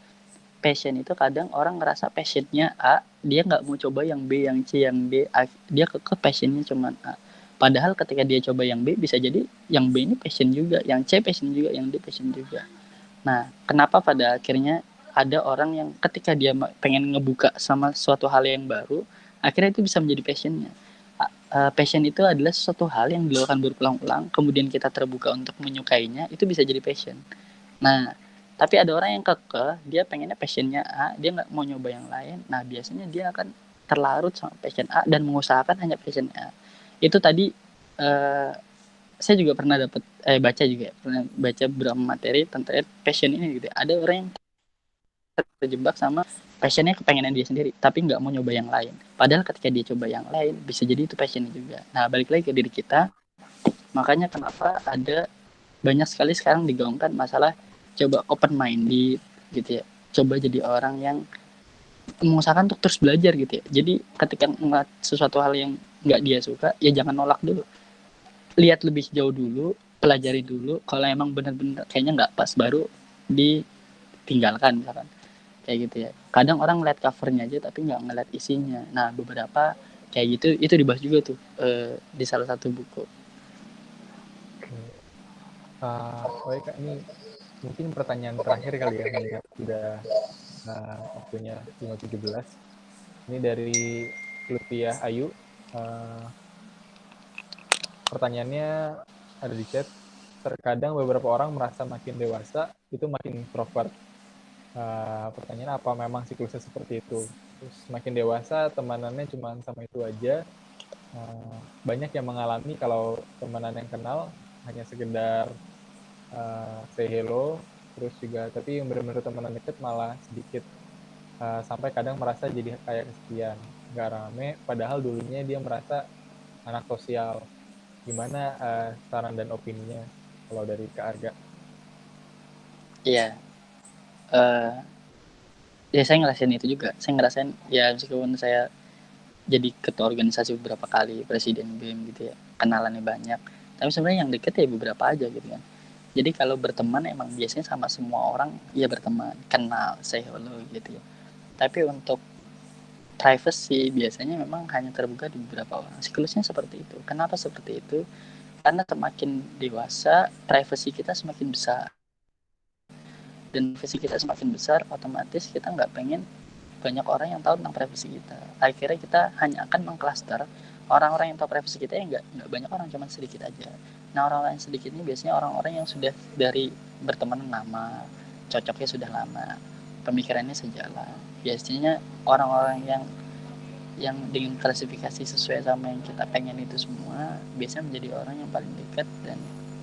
[SPEAKER 2] passion itu kadang orang ngerasa passionnya A, dia nggak mau coba yang B, yang C, yang D, dia ke passionnya cuman A. Padahal ketika dia coba yang B, bisa jadi yang B ini passion juga, yang C passion juga, yang D passion juga. Nah, kenapa pada akhirnya ada orang yang ketika dia pengen ngebuka sama suatu hal yang baru, akhirnya itu bisa menjadi passionnya. Passion itu adalah suatu hal yang dilakukan berulang-ulang, kemudian kita terbuka untuk menyukainya, itu bisa jadi passion. Nah, tapi ada orang yang kekeh, dia pengennya passionnya A, dia nggak mau nyoba yang lain. Nah, biasanya dia akan terlarut sama passion A dan mengusahakan hanya passion A. Itu tadi saya juga pernah baca juga, pernah baca beberapa materi tentang passion ini gitu. Ada orang yang terjebak sama passionnya kepengenan dia sendiri, tapi nggak mau nyoba yang lain. Padahal ketika dia coba yang lain, bisa jadi itu passionnya juga. Nah, balik lagi ke diri kita. Makanya kenapa ada banyak sekali sekarang digaungkan masalah coba open minded gitu ya, coba jadi orang yang mengusahakan untuk terus belajar gitu ya. Jadi ketika ngeliat sesuatu hal yang nggak dia suka, ya jangan nolak dulu, lihat lebih jauh dulu, pelajari dulu. Kalau emang benar-benar kayaknya nggak pas, baru ditinggalkan misalkan kayak gitu ya. Kadang orang ngeliat covernya aja tapi nggak ngeliat isinya. Nah, beberapa kayak gitu itu dibahas juga tuh di salah satu buku.
[SPEAKER 1] Oke Kak, ini mungkin pertanyaan terakhir kali ya, mengingat sudah waktunya 5.17. Ini dari Lutfiah Ayu. Pertanyaannya ada di chat. Terkadang beberapa orang merasa makin dewasa itu makin introvert. Pertanyaan apa memang siklusnya seperti itu? Terus makin dewasa temanannya cuma sama itu aja. Banyak yang mengalami kalau temenan yang kenal hanya sekedar say hello, terus juga tapi yang benar-benar temenan deket malah sedikit, sampai kadang merasa jadi kayak kesepian, nggak rame, padahal dulunya dia merasa anak sosial. Gimana saran dan opininya kalau dari Kak Arga?
[SPEAKER 2] Iya, ya saya ngerasain itu juga. Saya ngerasain ya, meskipun saya jadi ketua organisasi beberapa kali, presiden BEM gitu ya, kenalannya banyak, tapi sebenarnya yang deket ya beberapa aja gitu kan. Jadi kalau berteman emang biasanya sama semua orang ya berteman, kenal, say hello gitu ya. Tapi untuk privacy biasanya memang hanya terbuka di beberapa orang. Siklusnya seperti itu. Kenapa seperti itu? Karena semakin dewasa, privacy kita semakin besar. Dan privacy kita semakin besar, otomatis kita nggak pengen banyak orang yang tahu tentang privasi kita. Akhirnya kita hanya akan mengklaster orang-orang yang tahu privasi kita, ya nggak banyak orang, cuma sedikit aja. Nah, orang-orang yang sedikit ini biasanya orang-orang yang sudah dari berteman lama, cocoknya sudah lama, pemikirannya sejalan. Biasanya orang-orang yang dengan klasifikasi sesuai sama yang kita pengen itu semua biasanya menjadi orang yang paling dekat, dan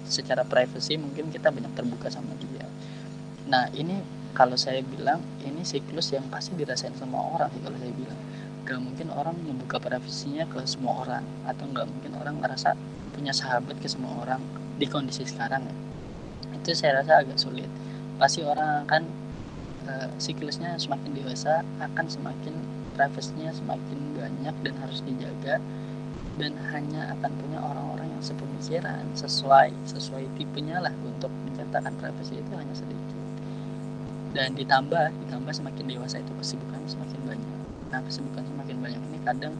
[SPEAKER 2] secara privacy mungkin kita banyak terbuka sama dia. Nah, ini kalau saya bilang ini siklus yang pasti dirasain semua orang sih. Kalau saya bilang gak mungkin orang membuka privasinya ke semua orang, atau gak mungkin orang ngerasa punya sahabat ke semua orang di kondisi sekarang ya. Itu saya rasa agak sulit. Pasti orang akan siklusnya semakin dewasa akan semakin privasinya semakin banyak dan harus dijaga, dan hanya akan punya orang-orang yang sepemikiran sesuai tipenya lah untuk menciptakan privasi itu hanya sedikit. Dan ditambah semakin dewasa itu kesibukan semakin banyak. Nah, kesibukan semakin banyak ini kadang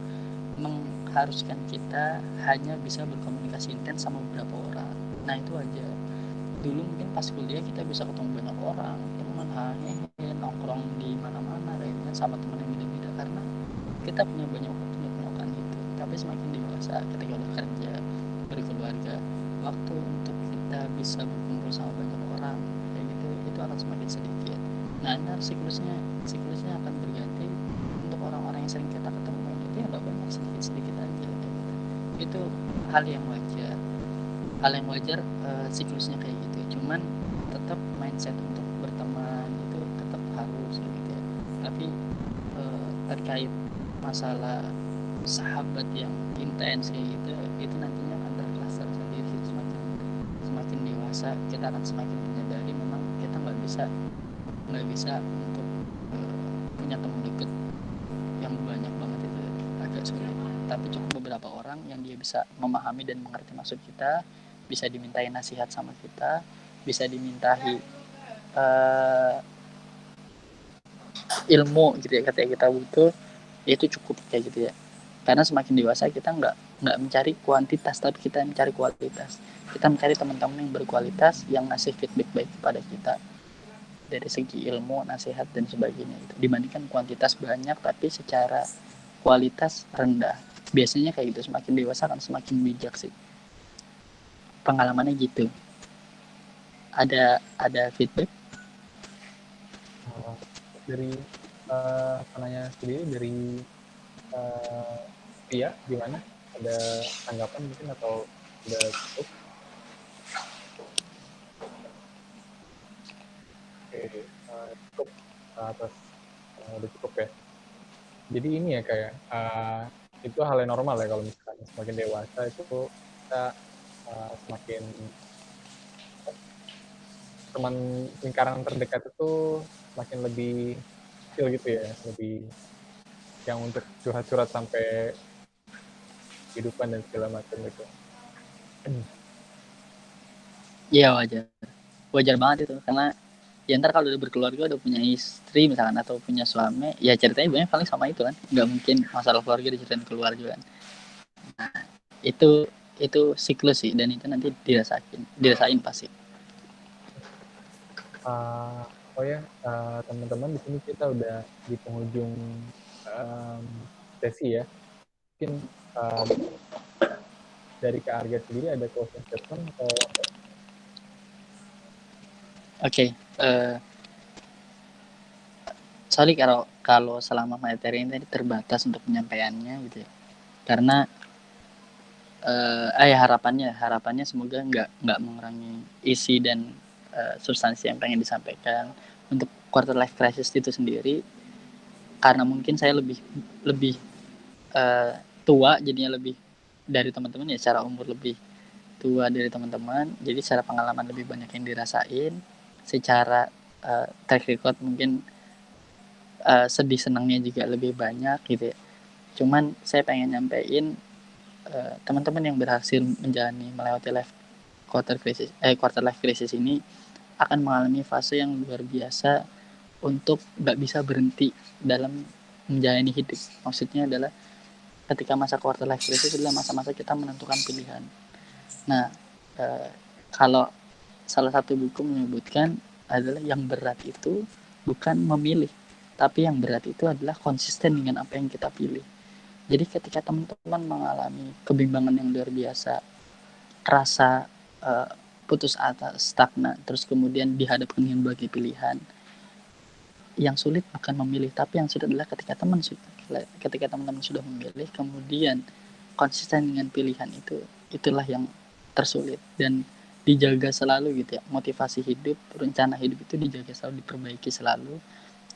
[SPEAKER 2] mengharuskan kita hanya bisa berkomunikasi intens sama beberapa orang. Nah, itu aja. Dulu mungkin pas kuliah kita bisa ketemu banyak orang, teman, nongkrong di mana-mana kan sama teman yang beda-beda, karena kita punya banyak waktu untuk melakukan itu. Tapi semakin dewasa, ketika udah kerja, berkeluarga, waktu untuk kita bisa berkumpul sama banyak orang kayak gitu itu akan semakin sedikit. Nah, siklusnya akan berganti. Untuk orang-orang yang sering kita ketemu itu ya nggak banyak, sedikit aja kayak gitu. Itu hal yang wajar siklusnya kayak gitu. Cuman tetap mindset untuk berteman itu tetap harus gitu ya. Tapi terkait masalah sahabat yang intens kayak gitu, itu nantinya akan terkluster sendiri. Semakin dewasa kita akan semakin menyadari memang kita nggak bisa untuk punya teman dekat yang banyak banget, itu agak sulit. Tapi cukup beberapa orang yang dia bisa memahami dan mengerti maksud kita, bisa dimintai nasihat sama kita, bisa dimintai ilmu gitu ya, ketika kita butuh, itu cukup kayak gitu ya. Karena semakin dewasa kita nggak mencari kuantitas, tapi kita mencari kualitas. Kita mencari teman-teman yang berkualitas, yang ngasih feedback baik kepada kita dari segi ilmu, nasihat dan sebagainya itu, dibandingkan kuantitas banyak tapi secara kualitas rendah. Biasanya kayak gitu, semakin dewasa kan semakin bijak sih, pengalamannya gitu. Ada feedback
[SPEAKER 1] dari penanya sendiri, dari Pia gimana? Ada tanggapan mungkin atau udah cukup? Oke, cukup atas udah cukup ya. Jadi ini ya kayak itu hal yang normal ya, kalau misalkan semakin dewasa itu kita semakin teman lingkaran terdekat itu semakin lebih kecil gitu ya, lebih yang untuk curhat-curhat sampai kehidupan dan segala macam itu.
[SPEAKER 2] Iya, wajar banget itu, karena ya ntar kalau udah berkeluarga, udah punya istri misalkan atau punya suami, ya ceritanya banyak paling sama itu kan, nggak mungkin masalah keluarga diceritain keluar juga kan. Nah, itu siklus sih, dan itu nanti dirasain pasti.
[SPEAKER 1] Oh ya, teman-teman, di sini kita udah di penghujung sesi ya. Mungkin dari Kak Arga sendiri ada closing statement atau?
[SPEAKER 2] Oke, sorry kalau selama materi ini tadi terbatas untuk penyampaiannya gitu ya. Karena harapannya semoga nggak mengurangi isi dan substansi yang pengen disampaikan. Untuk quarter life crisis itu sendiri, karena mungkin saya lebih tua, jadinya lebih dari teman-teman ya, secara umur lebih tua dari teman-teman, jadi secara pengalaman lebih banyak yang dirasain, secara track record mungkin sedih senangnya juga lebih banyak gitu ya. Cuman saya pengen nyampein teman-teman yang berhasil melewati quarter life crisis ini akan mengalami fase yang luar biasa untuk nggak bisa berhenti dalam menjalani hidup. Maksudnya adalah ketika masa quarter life crisis adalah masa-masa kita menentukan pilihan. Nah, kalau salah satu buku menyebutkan adalah yang berat itu bukan memilih, Tapi yang berat itu adalah konsisten dengan apa yang kita pilih. Jadi ketika teman-teman mengalami kebimbangan yang luar biasa, rasa putus asa, stagnan, terus kemudian dihadapkan dengan berbagai pilihan, yang sulit bukan memilih, tapi yang sulit adalah ketika teman-teman sudah memilih, kemudian konsisten dengan pilihan itu, itulah yang tersulit. Dan dijaga selalu gitu ya, motivasi hidup, rencana hidup itu dijaga selalu, diperbaiki selalu,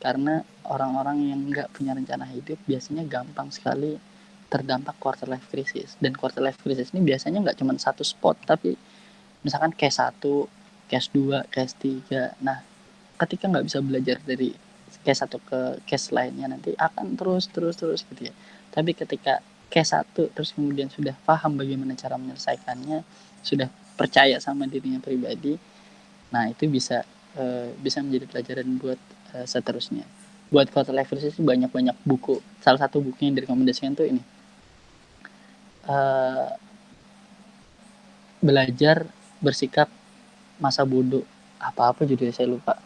[SPEAKER 2] karena orang-orang yang nggak punya rencana hidup biasanya gampang sekali terdampak quarter life crisis. Dan quarter life crisis ini biasanya nggak cuma satu spot, tapi misalkan case 1, case 2, case 3. Nah, ketika nggak bisa belajar dari case 1 ke case lainnya, nanti akan terus gitu ya. Tapi ketika case 1 terus kemudian sudah paham bagaimana cara menyelesaikannya, sudah percaya sama dirinya pribadi, nah itu bisa menjadi pelajaran buat seterusnya. Buat quarter life crisis banyak buku. Salah satu buku yang direkomendasikan tuh ini, belajar bersikap masa bodoh, apa judulnya saya lupa.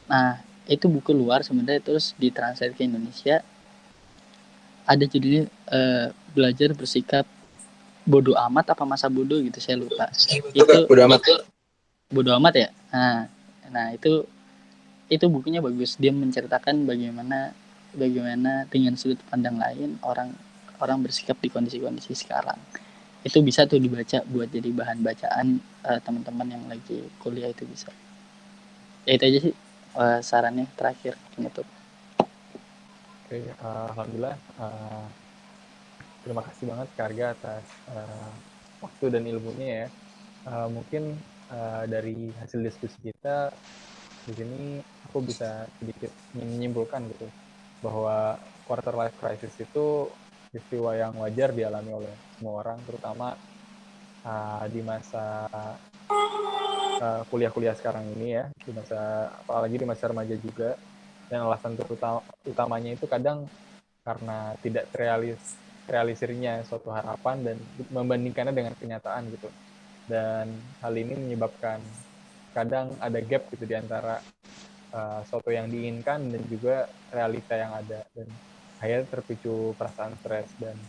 [SPEAKER 2] Nah, itu buku luar sebenarnya, terus ditranslate ke Indonesia. Ada judulnya belajar bersikap bodoh amat apa masa bodoh gitu, saya lupa. Itu
[SPEAKER 3] Udah amat.
[SPEAKER 2] bodoh amat ya. Nah itu bukunya bagus. Dia menceritakan bagaimana dengan sudut pandang lain orang bersikap di kondisi-kondisi sekarang. Itu bisa tuh dibaca buat jadi bahan bacaan teman-teman yang lagi kuliah, itu bisa. Ya itu aja sih sarannya terakhir penutup.
[SPEAKER 1] Oke, alhamdulillah. Terima kasih banget Kak Arga atas waktu dan ilmunya ya. Mungkin dari hasil diskusi kita di sini aku bisa sedikit menyimpulkan gitu bahwa quarter life crisis itu peristiwa yang wajar dialami oleh semua orang, terutama di masa kuliah-kuliah sekarang ini ya, di masa apalagi di masa remaja juga. Dan alasan utamanya itu kadang karena tidak realisirnya suatu harapan dan membandingkannya dengan kenyataan gitu. Dan hal ini menyebabkan kadang ada gap gitu di antara suatu yang diinginkan dan juga realita yang ada, dan akhirnya terpicu perasaan stres. Dan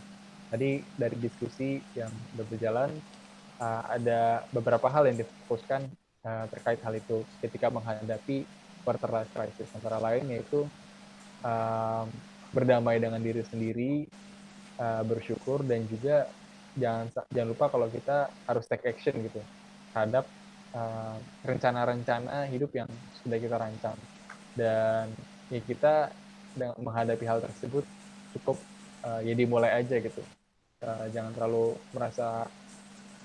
[SPEAKER 1] tadi dari diskusi yang berjalan ada beberapa hal yang difokuskan terkait hal itu ketika menghadapi quarter life crisis, antara lain yaitu berdamai dengan diri sendiri, bersyukur, dan juga jangan lupa kalau kita harus take action gitu terhadap rencana-rencana hidup yang sudah kita rancang. Dan ya kita menghadapi hal tersebut cukup ya dimulai aja gitu. Jangan terlalu merasa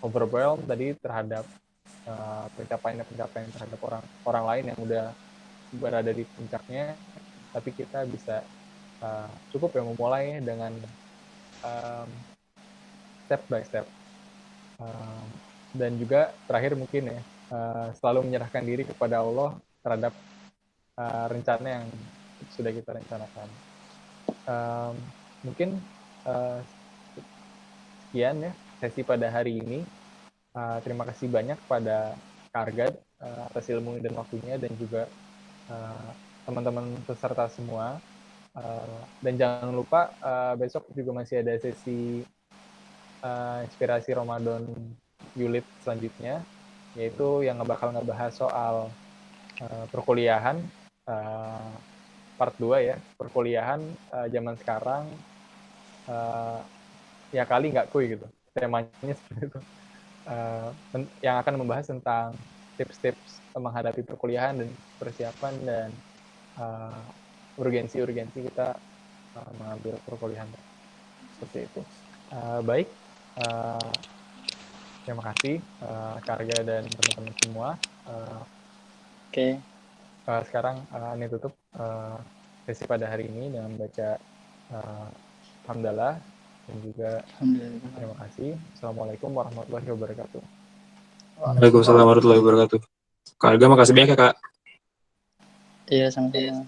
[SPEAKER 1] overwhelmed tadi terhadap pencapaian terhadap orang lain yang udah berada di puncaknya, tapi kita bisa cukup ya memulai dengan step by step. Dan juga terakhir mungkin ya, selalu menyerahkan diri kepada Allah terhadap rencana yang sudah kita rencanakan. Mungkin sekian ya sesi pada hari ini. Terima kasih banyak pada Karga atas ilmu dan waktunya, dan juga teman-teman peserta semua. Dan jangan lupa besok juga masih ada sesi inspirasi Ramadan Yulid selanjutnya, yaitu yang bakal ngebahas soal perkuliahan part 2 ya, perkuliahan zaman sekarang ya kali nggak kuy gitu, temanya seperti itu, yang akan membahas tentang tips-tips menghadapi perkuliahan dan persiapan dan urgensi kita mengambil perkuliahan seperti itu. Baik, terima kasih Karga dan teman-teman semua.
[SPEAKER 2] Oke.
[SPEAKER 1] Sekarang ini tutup sesi pada hari ini dengan baca hamdalah dan juga terima kasih. Assalamualaikum warahmatullahi wabarakatuh.
[SPEAKER 3] Waalaikumsalam warahmatullahi wabarakatuh. Kak Arga, makasih banyak ya Kak.
[SPEAKER 2] Iya, sama-sama.